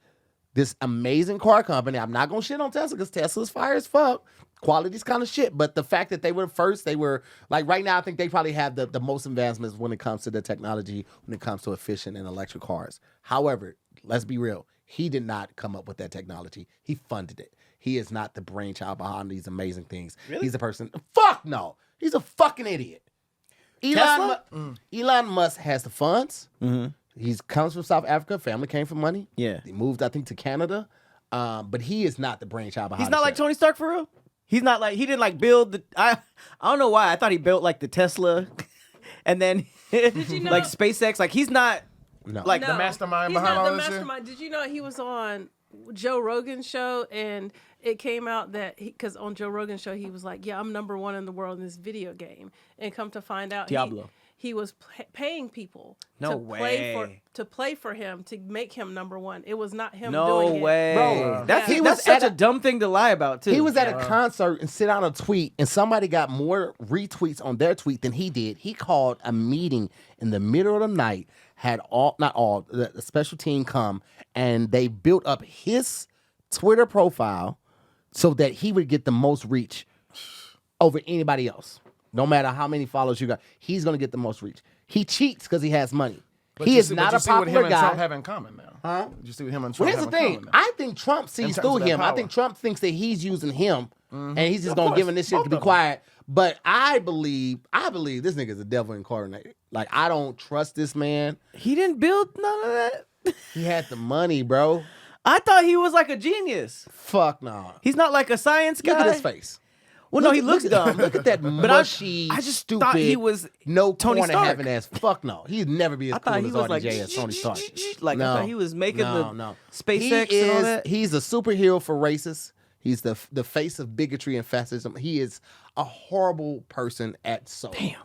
this amazing car company. I'm not going to shit on Tesla because Tesla's fire as fuck. Quality's kind of shit. But the fact that they were first, they were, like right now, I think they probably have the most advancements when it comes to the technology, when it comes to efficient and electric cars. However, let's be real. He did not come up with that technology. He funded it. He is not the brainchild behind these amazing things. Really? He's a person. Fuck no. He's a fucking idiot. Elon Musk has the funds. He comes from South Africa. Family came from money. Yeah. He moved, I think, to Canada. But he is not the brainchild behind He's not like Tony Stark for real? He's not like, he didn't like build the, I don't know why. I thought he built like the Tesla and then you know- like SpaceX. Like he's not like the mastermind he's behind not all the this shit? mastermind. Did you know he was on Joe Rogan's show and it came out that because on Joe Rogan's show he was like, yeah, I'm number one in the world in this video game, and come to find out Diablo. he was paying people No to play for him to make him number one. It was not him no doing way. it. Bro, That's, he that's was such at a dumb thing to lie about too. He was at a concert and sent out a tweet, and somebody got more retweets on their tweet than he did. He called a meeting in the middle of the night, had the special team come, and they built up his Twitter profile so that he would get the most reach over anybody else. No matter how many followers you got, he's going to get the most reach. He cheats because he has money. But He is not a see what him popular and guy. Trump have in common now. Huh? You see what him and Well, Trump here's the have in thing. common now. I think Trump sees terms through of that him. I power. think Trump thinks that he's using him, and he's just Of gonna course. give him this shit Both to be of them. quiet. But I believe this nigga is a devil incarnated. Like, I don't trust this man. He didn't build none of that. He had the money, bro. I thought he was like a genius. Fuck no. He's not like a science guy. Look at his face. Well, no, he looks dumb. Look at that mushy, I just stupid, thought he was no Tony corner Stark. having ass. Fuck no. He'd never be as I cool thought he as was like RDJ as Tony Stark. like I thought he was making the SpaceX He and all is, that. He's a superhero for racists. He's the face of bigotry and fascism. He is a horrible person at soul. Damn.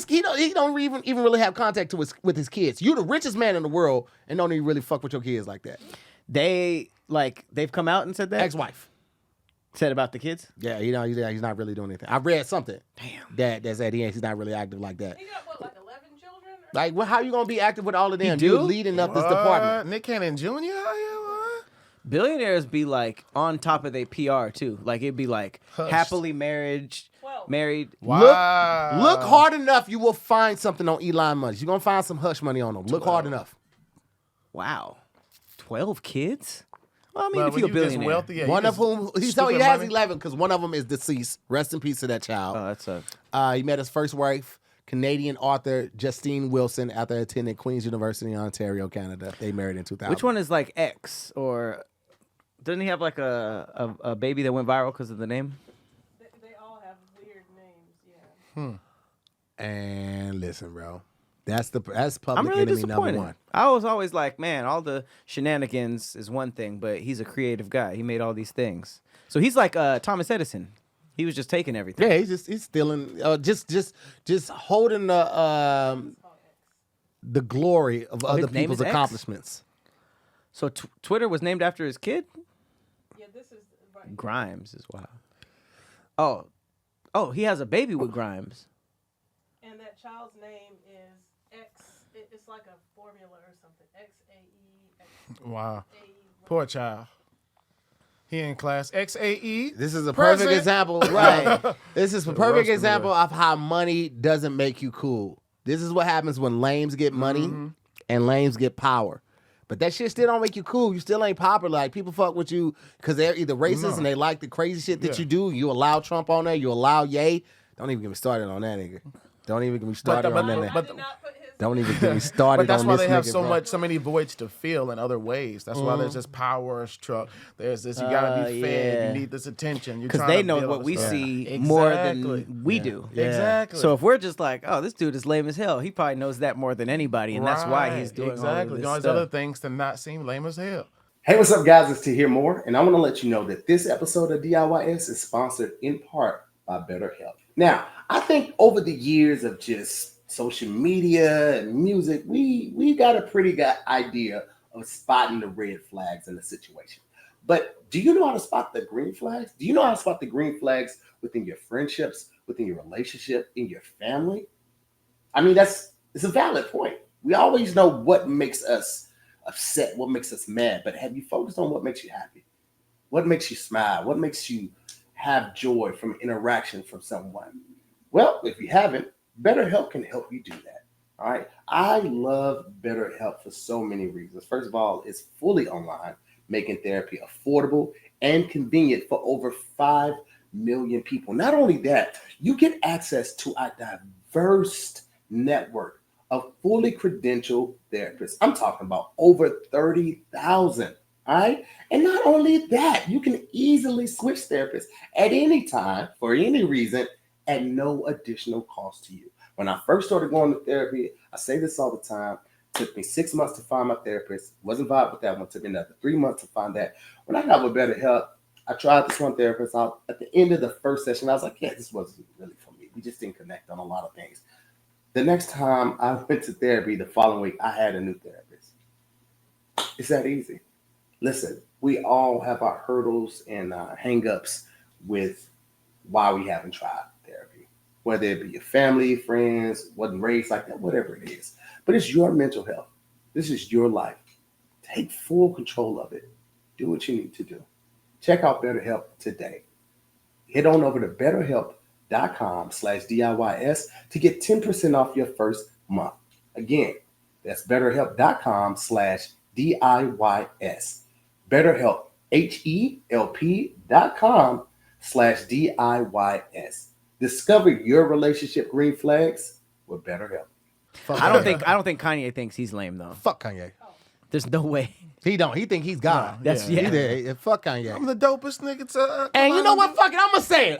He don't even really have contact with his kids. You're the richest man in the world and don't even really fuck with your kids like that. They've come out and said that. Ex-wife. Said about the kids. Yeah, he's not really doing anything. I read something. Damn. That said he's not really active like that. He got what, like 11 children? Like, how you gonna be active with all of them? do? You're leading up this department. Nick Cannon Jr. out here, what? Billionaires be like on top of their PR too. Like it'd be like Hushed. happily married. Wow. Look hard enough, you will find something on Elon Musk. You're gonna find some hush money on him. Look hard enough. Wow. 12 kids? Well, I mean, But if when you're a you just ballionaire. wealthy, yeah, One you of just whom he stupid has money. 11 because one of them is deceased. Rest in peace to that child. Oh, that sucks. He met his first wife, Canadian author Justine Wilson, after attending Queen's University in Ontario, Canada. They married in 2000. Which one is like X or doesn't he have like a baby that went viral because of the name? They all have weird names, yeah. And listen, bro, that's public I'm really enemy number disappointed. one. I was always like, man, all the shenanigans is one thing, but he's a creative guy. He made all these things. So he's like Thomas Edison. He was just taking everything. Yeah, he's stealing, just holding the glory of other his name people's is X? accomplishments. So Twitter was named after his kid? Yeah, this is right. Grimes is wild. Oh, he has a baby with Grimes. And that child's name is X. It's like a formula or something. XAE. Wow. Poor child. He in class XAE. This is a Present. perfect example, right? This is a perfect roasted example of how money doesn't make you cool. This is what happens when lames get money and lames get power. But that shit still don't make you cool. You still ain't popular. Like, people fuck with you because they're either racist and they like the crazy shit that you do. You allow Trump on there. You allow Ye. Don't even get me started on that nigga. Don't even get me started on that. I did not put his Don't even get me started But that's on why this they have nigga, so many voids to fill in other ways. That's why there's this power struck. There's this, you gotta be fed. yeah. You need this attention. Because they know what we see more than we do. Yeah. Exactly. So if we're just like, oh, this dude is lame as hell, he probably knows that more than anybody, and that's why he's doing exactly. all of Doing this all these stuff. other things to not seem lame as hell. Hey, what's up, guys? It's Tahir Moore, and I want to let you know that this episode of DIYS is sponsored in part by BetterHelp. Now, I think over the years of just social media and music, we got a pretty good idea of spotting the red flags in the situation. But do you know how to spot the green flags? Do you know how to spot the green flags within your friendships, within your relationship, in your family? I mean, it's a valid point. We always know what makes us upset, what makes us mad, but have you focused on what makes you happy? What makes you smile? What makes you have joy from interaction from someone? Well, if you haven't, BetterHelp can help you do that. All right. I love BetterHelp for so many reasons. First of all, it's fully online, making therapy affordable and convenient for over 5 million people. Not only that, you get access to a diverse network of fully credentialed therapists. I'm talking about over 30,000. All right. And not only that, you can easily switch therapists at any time for any reason at no additional cost to you. When I first started going to therapy, I say this all the time, it took me 6 months to find my therapist. Wasn't vibe with that one. It took me another 3 months to find that. When I got with BetterHelp, I tried this one therapist out. At the end of the first session, I was like, yeah, this wasn't really for me. We just didn't connect on a lot of things. The next time I went to therapy the following week, I had a new therapist. It's that easy. Listen, we all have our hurdles and hang-ups with why we haven't tried therapy. Whether it be your family, friends, wasn't raised like that, whatever it is. But it's your mental health. This is your life. Take full control of it. Do what you need to do. Check out BetterHelp today. Head on over to BetterHelp.com/DIYS to get 10% off your first month. Again, that's betterhelp.com/DIYS. BetterHelp, HELP.com/DIYS. Discover your relationship green flags with BetterHelp. I don't think Kanye thinks he's lame though. Fuck Kanye. There's no way. He don't. He think he's God. That's Fuck Kanye. I'm the dopest nigga to. And you know what? Fuck it. I'm gonna say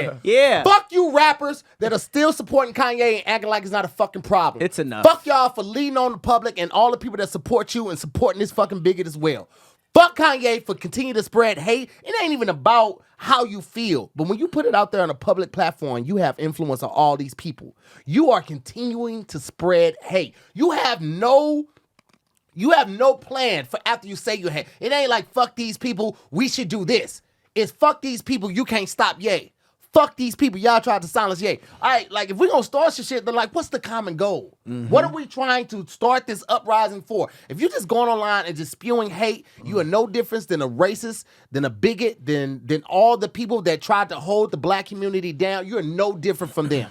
it. Yeah. Fuck you rappers that are still supporting Kanye and acting like it's not a fucking problem. It's enough. Fuck y'all for leading on the public and all the people that support you and supporting this fucking bigot as well. Fuck Kanye for continuing to spread hate. It ain't even about how you feel. But when you put it out there on a public platform, you have influence on all these people. You are continuing to spread hate. You have no plan for after you say you hate. It ain't like, fuck these people, we should do this. It's fuck these people, you can't stop Ye. Fuck these people, y'all tried to silence Ye. All right, like, if we gonna start some shit, then, like, what's the common goal? What are we trying to start this uprising for? If you're just going online and just spewing hate, you are no different than a racist, than a bigot, than all the people that tried to hold the black community down. You're no different from them.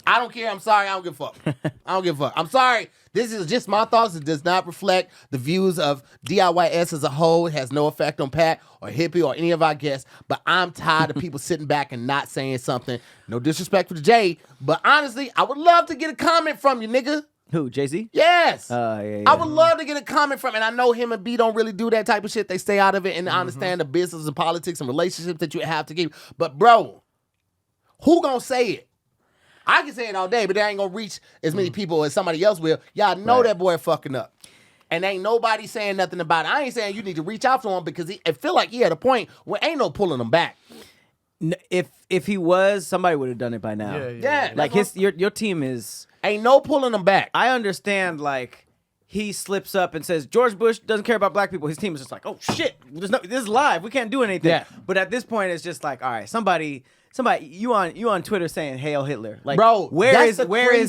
I don't care. I'm sorry. I don't give a fuck. I'm sorry. This is just my thoughts. It does not reflect the views of DIYS as a whole. It has no effect on Pat or Hippie or any of our guests. But I'm tired of people sitting back and not saying something. No disrespect for the Jay, but honestly, I would love to get a comment from you, nigga. Who, Jay-Z? Yes. Yeah. I would love to get a comment from, and I know him and B don't really do that type of shit. They stay out of it and understand the business and politics and relationships that you have to keep. But bro, who gonna say it? I can say it all day, but they ain't gonna reach as many people as somebody else will. Y'all know that boy fucking up. And ain't nobody saying nothing about it. I ain't saying you need to reach out to him because I feel like he at a point where ain't no pulling him back. If he was, somebody would have done it by now. Yeah. Like your team is. Ain't no pulling him back. I understand, like, he slips up and says George Bush doesn't care about black people. His team is just like, oh shit, this is live. We can't do anything. Yeah. But at this point, it's just like, all right, somebody, you on Twitter saying Hail Hitler, like, bro, where is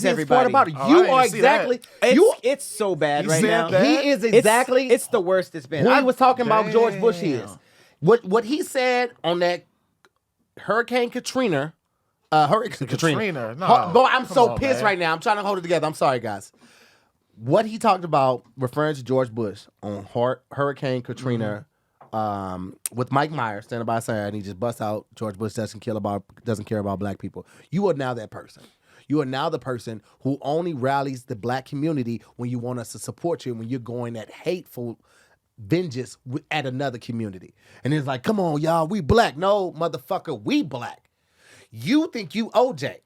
everybody? About it. Oh, You I are didn't see that. exactly. It's so bad You right said now. that? He is exactly. It's the worst it's been. Who I was talking about George Damn. Bush is. What he said on that Hurricane Katrina. Katrina. No. Bro, I'm so on, pissed man. right now. I'm trying to hold it together. I'm sorry, guys. What he talked about, referring to George Bush on Hurricane Katrina, with Mike Myers standing by saying, and he just busts out, George Bush doesn't care about black people. You are now that person. You are now the person who only rallies the black community when you want us to support you, when you're going at hateful vengeance at another community. And it's like, come on, y'all, we black. No, motherfucker, we black. You think you OJ.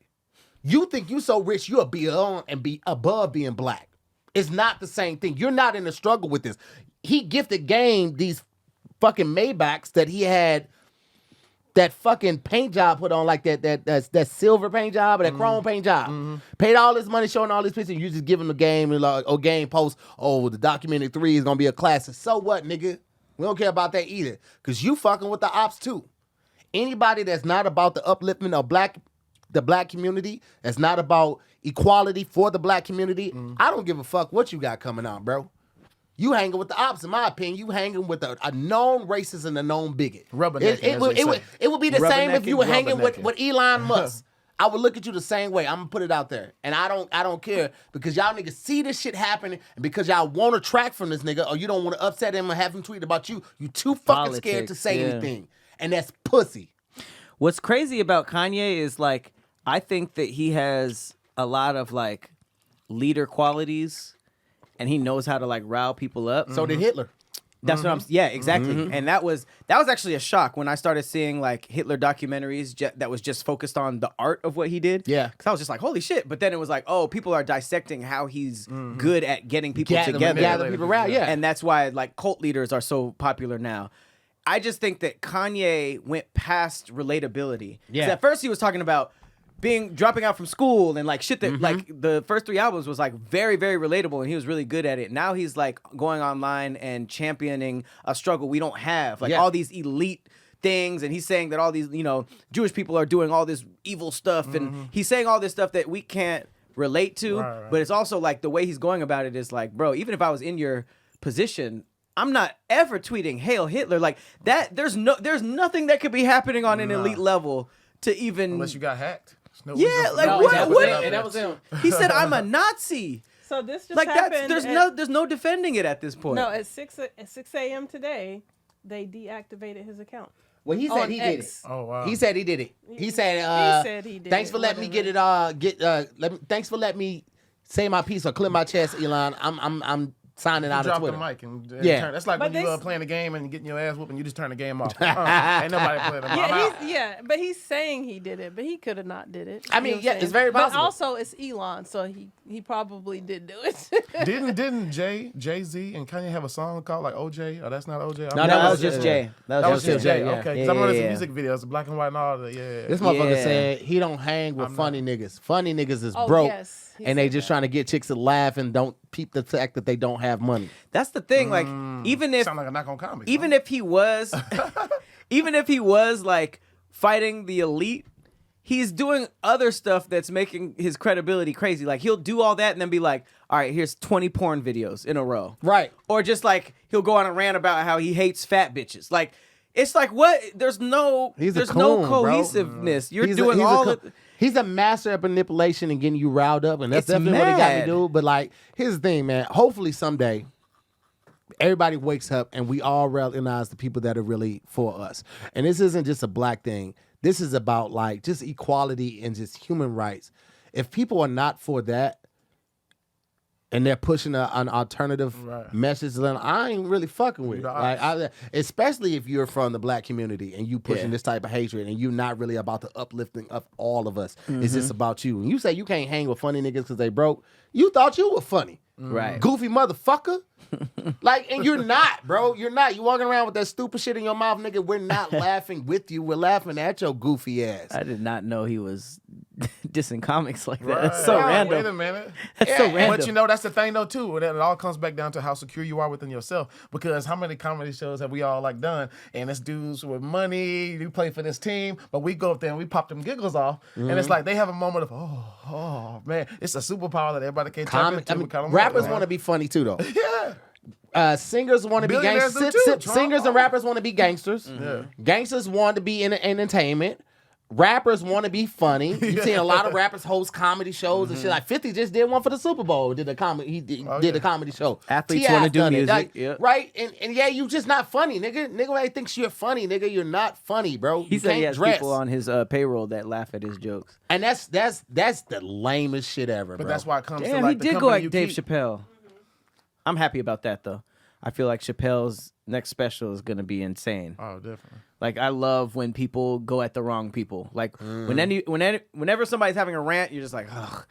You think you so rich you'll be on and be above being black. It's not the same thing. You're not in a struggle with this. He gifted Game these fucking Maybachs that he had that fucking paint job put on, like that silver paint job or that chrome paint job. Paid all this money showing all these pictures. You just giving the Game and like, Game post, the documentary 3 is gonna be a classic. So what, nigga? We don't care about that either. Cause you fucking with the ops too. Anybody that's not about the upliftment of the black community, that's not about equality for the black community, I don't give a fuck what you got coming out, bro. You hanging with the ops, in my opinion. You hanging with a known racist and a known bigot. Rubbernecking, it would be the same if you were hanging with Rubbernecking. Elon Musk. I would look at you the same way. I'm gonna put it out there, and I don't care because y'all niggas see this shit happening, and because y'all want to track from this nigga, or you don't want to upset him and have him tweet about you. You too fucking scared to say anything, and that's pussy. What's crazy about Kanye is, like, I think that he has a lot of, like, leader qualities, and he knows how to, like, rile people up. So did Hitler. That's what I'm. Yeah, exactly. And that was actually a shock when I started seeing, like, Hitler documentaries that was just focused on the art of what he did. Yeah, because I was just like, holy shit. But then it was like, oh, people are dissecting how he's good at getting people together, gather people around. Yeah, and that's why, like, cult leaders are so popular now. I just think that Kanye went past relatability. Yeah. At first he was talking about dropping out from school and, like, shit that like the first 3 albums was, like, very, very relatable, and he was really good at it. Now he's, like, going online and championing a struggle we don't have, like all these elite things, and he's saying that all these, Jewish people are doing all this evil stuff, and he's saying all this stuff that we can't relate to. Right. But it's also, like, the way he's going about it is like, bro, even if I was in your position, I'm not ever tweeting Hail Hitler like that. There's nothing that could be happening on an elite level to even, unless you got hacked. What? And that was him. He said I'm a Nazi. So this just Like happened. there's no defending it at this point. No, at 6 a.m. today, they deactivated his account. Well, he said On he did it. X. Oh wow. He said he did it. He said, he did thanks it, for letting me whatever. get it. Thanks for letting me say my piece or clear my chest, Elon. I'm signing out of Drop Twitter. the mic and Yeah. turn. That's like But when you they- playing a game and getting your ass whooped and you just turn the game off. Ain't nobody playing them. I'm out. But he's saying he did it, but he could have not did it. I You mean, know what yeah, I'm it's saying? very possible. But also, it's Elon, so he probably did do it. Didn't Jay-Z and Kanye have a song called like OJ? Oh, that's not OJ. No, that was just Jay. That was just Jay. yeah. Okay, because Yeah, I'm running yeah, some yeah. music videos, black and white and all that. Yeah. This motherfucker Yeah. said he don't hang with funny niggas. Funny niggas is Oh, broke, yes, he and they said just that. trying to get chicks to laugh and don't peep the fact that they don't have money. That's the thing. Like even if Sound like a knock on comics. even if he was like fighting the elite, he's doing other stuff that's making his credibility crazy. Like he'll do all that and then be like, all right, here's 20 porn videos in a row. Right. Or just like he'll go on a rant about how he hates fat bitches. Like it's like what? There's no He's a there's no coon, bro. cohesiveness. You're He's doing He's a master at manipulation and getting you riled up, and that's It's definitely what he got to mad. do. But like, here's the thing, man. Hopefully someday, everybody wakes up and we all recognize the people that are really for us. And this isn't just a black thing. This is about like just equality and just human rights. If people are not for that, and they're pushing an alternative message, then I ain't really fucking with it. Like, especially if you're from the black community and you pushing this type of hatred and you're not really about the uplifting of all of us. It's just about you. And you say you can't hang with funny niggas because they broke. You thought you were funny. Right. Goofy motherfucker. Like, and you're not, bro. You're not. You walking around with that stupid shit in your mouth, nigga. We're not laughing with you. We're laughing at your goofy ass. I did not know he was dissing comics like that. Right. That's so Yeah, random. Wait a minute. That's so random. But you know, that's the thing though too. It all comes back down to how secure you are within yourself. Because how many comedy shows have we all like done? And it's dudes with money, you play for this team, but we go up there and we pop them giggles off. And it's like they have a moment of, oh man, it's a superpower that everybody can't tap into. I mean, rappers want to be funny too, though. Singers want to be Billionaires gangsters. do too. Singers and rappers want to be gangsters. Gangsters want to be in entertainment. Rappers want to be funny. You've seen a lot of rappers host comedy shows and shit. Like 50 just did one for the Super Bowl. Did a comedy? He did a comedy show. Athletes T.I.'s wanna do done it. music, Like, yeah. right? And yeah, you just not funny, nigga. Nigga thinks you're funny, nigga. You're not funny, bro. He You said can't he has dress. people on his payroll that laugh at his jokes. And that's the lamest shit ever, But bro. that's why it comes to Damn, like he the did go company like you Dave keep. Chappelle. I'm happy about that though. I feel like Chappelle's next special is gonna be insane. Oh, definitely. Like I love when people go at the wrong people. Like whenever somebody's having a rant, you're just like, ugh.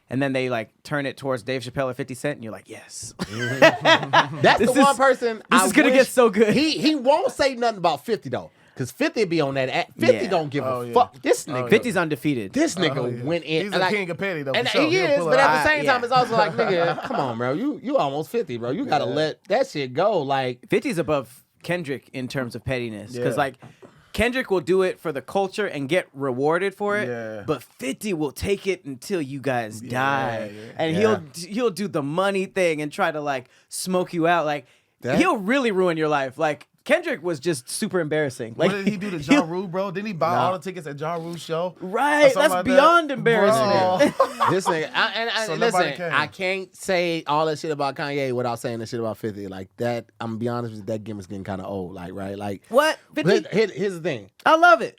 And then they like turn it towards Dave Chappelle or 50 Cent, and you're like, yes. That's the one person. This is gonna get so good. He won't say nothing about 50 though, because 50 be on that. 50 Yeah. don't give Oh, a yeah. fuck. This nigga, 50's undefeated. this nigga Oh, yeah. went in. He's and a like, king of petty though. and for sure. he He'll is, pull but it at out. the same yeah. time, it's also like, nigga, come on, bro. You almost 50, bro. You gotta let that shit go. Like, 50's above Kendrick in terms of pettiness. Because Yeah. like Kendrick will do it for the culture and get rewarded for it. Yeah. But 50 will take it until you guys die. yeah. And he'll do the money thing and try to like smoke you out. Like That- he'll really ruin your life. Like Kendrick was just super embarrassing. Like What did he do to Ja Rule, bro? Didn't he buy all the tickets at Ja Rule's show? Right, Or something that's like beyond that? embarrassing. Bro. this nigga, So listen, nobody can. I can't say all that shit about Kanye without saying that shit about 50. Like that, I'm gonna be honest with you, that gimmick's getting kind of old. Like, right? Like, What? 50? but here's the thing. I love it.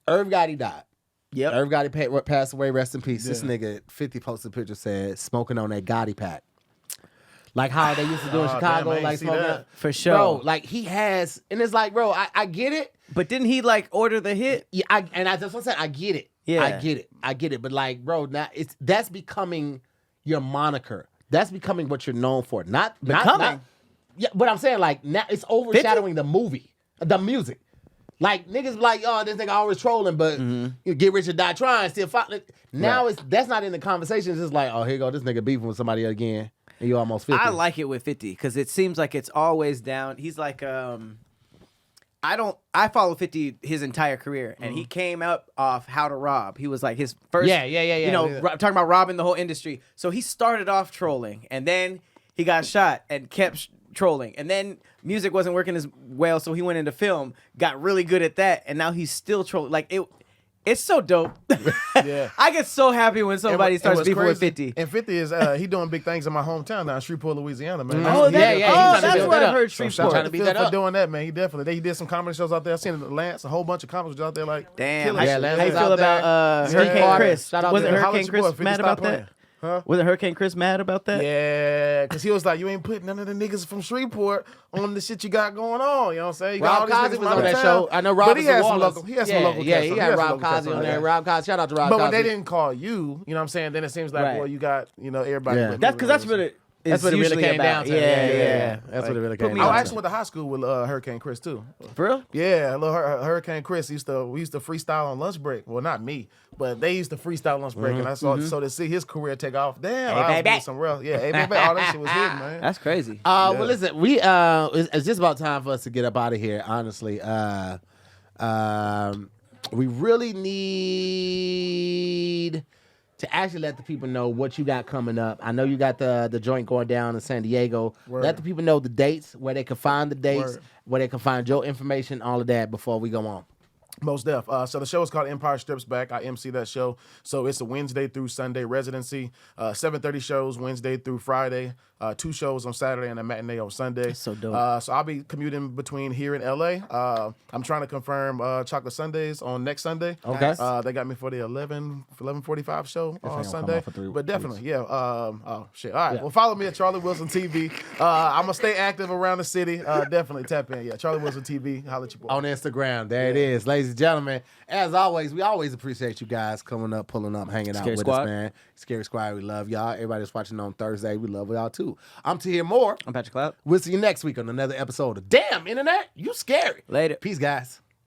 Irv Gotti died. Yep. Irv Gotti passed away. Rest in peace. This nigga 50 posted a picture said smoking on that Gotti pack, like how they used to do in Oh, Chicago, damn, I ain't like see smoking. that. For sure. Bro, like he has, and it's like, bro, I get it. But didn't he like order the hit? Yeah, I just want to say I get it. Yeah. I get it. But like, bro, now that's becoming your moniker. That's becoming what you're known for. Not Becoming? yeah, but I'm saying like now it's overshadowing the movie, the music. Like niggas be like, oh, this nigga always trolling, but you get rich or die trying. Still fight. Now that's not in the conversation. It's just like, oh, here you go, this nigga beefing with somebody again, and you almost 50. I like it with 50 because it seems like it's always down. He's like, I follow 50 his entire career, and he came up off How to Rob. He was like his first, Yeah. You know, talking about robbing the whole industry. So he started off trolling, and then he got shot and kept trolling, and then music wasn't working as well, so he went into film, got really good at that, and now he's still trolling. Like It's so dope. Yeah. I get so happy when somebody And starts what's beefing with crazy- 50. And 50 is he doing big things in my hometown now, Shreveport, Louisiana, man. Oh, Yeah, that, yeah, oh, he's trying to that's build where that I up. heard So Shreveport. shout out to Phil beat that for up. doing that, man. He definitely. He did some comedy shows out there. I seen it, Lance, a whole bunch of comedy shows out there. Like, Damn. killing How, Yeah, shit. Lance how you was feel out there. about Rick Hurricane Carter. Chris? Shout out Wasn't to him. Holla Hurricane at your boy, Chris 50, mad stop about playing. that? Huh? Wasn't Hurricane Chris mad about that? Yeah, because he was like, you ain't putting none of the niggas from Shreveport on the shit you got going on. You know what I'm saying? You got all Rob these Cosby niggas was from on that out of show. town. I know But he Robinson had some Wallace. local. He had some local. Yeah, cats he on- had some Rob local cats Cosby on there. there. Rob Cosby. Shout out to Rob But Cosby. when they didn't call you, you know what I'm saying? Then it seems like, Right. well, you got, everybody. Yeah. with That's me. because that's what it is. That's what it really usually came about. down to. Yeah. That's what it really put came me down on I to. actually went to high school with Hurricane Chris too. For real? Yeah, little Hurricane Chris. We used to freestyle on lunch break. Well, not me, but they used to freestyle on lunch break, and I saw so to see his career take off. Damn, Hey, I was baby. doing somewhere else. Yeah, hey baby, all that shit was hitting, man. That's crazy. Well, listen, it's just about time for us to get up out of here. Honestly, we really need to actually let the people know what you got coming up. I know you got the joint going down in San Diego. Word. Let the people know the dates, where they can find the dates, Word. where they can find your information, all of that before we go on. Most def. So the show is called Empire Strips Back. I MC that show. So it's a Wednesday through Sunday residency. 7:30 shows Wednesday through Friday. 2 shows on Saturday and a matinee on Sunday. That's so dope. So I'll be commuting between here and LA. I'm trying to confirm Chocolate Sundays on next Sunday. Okay. They got me for the 11:45 show on gonna come Sunday. out for 3 But definitely, yeah. Oh shit. All right. Yeah. Well, follow me at Charlie Wilson TV. I'm gonna stay active around the city. Definitely tap in. Yeah, Charlie Wilson TV. Holla at your boy. On Instagram. There it is. Ladies and gentlemen, as always, we always appreciate you guys coming up, pulling up, hanging out Scary with Squad. us, man. Scary Squad, we love y'all. Everybody that's watching on Thursday, we love y'all too. I'm Tahir Moore. I'm Patrick Cloud. We'll see you next week on another episode of Damn Internet, You Scary. Later. Peace, guys.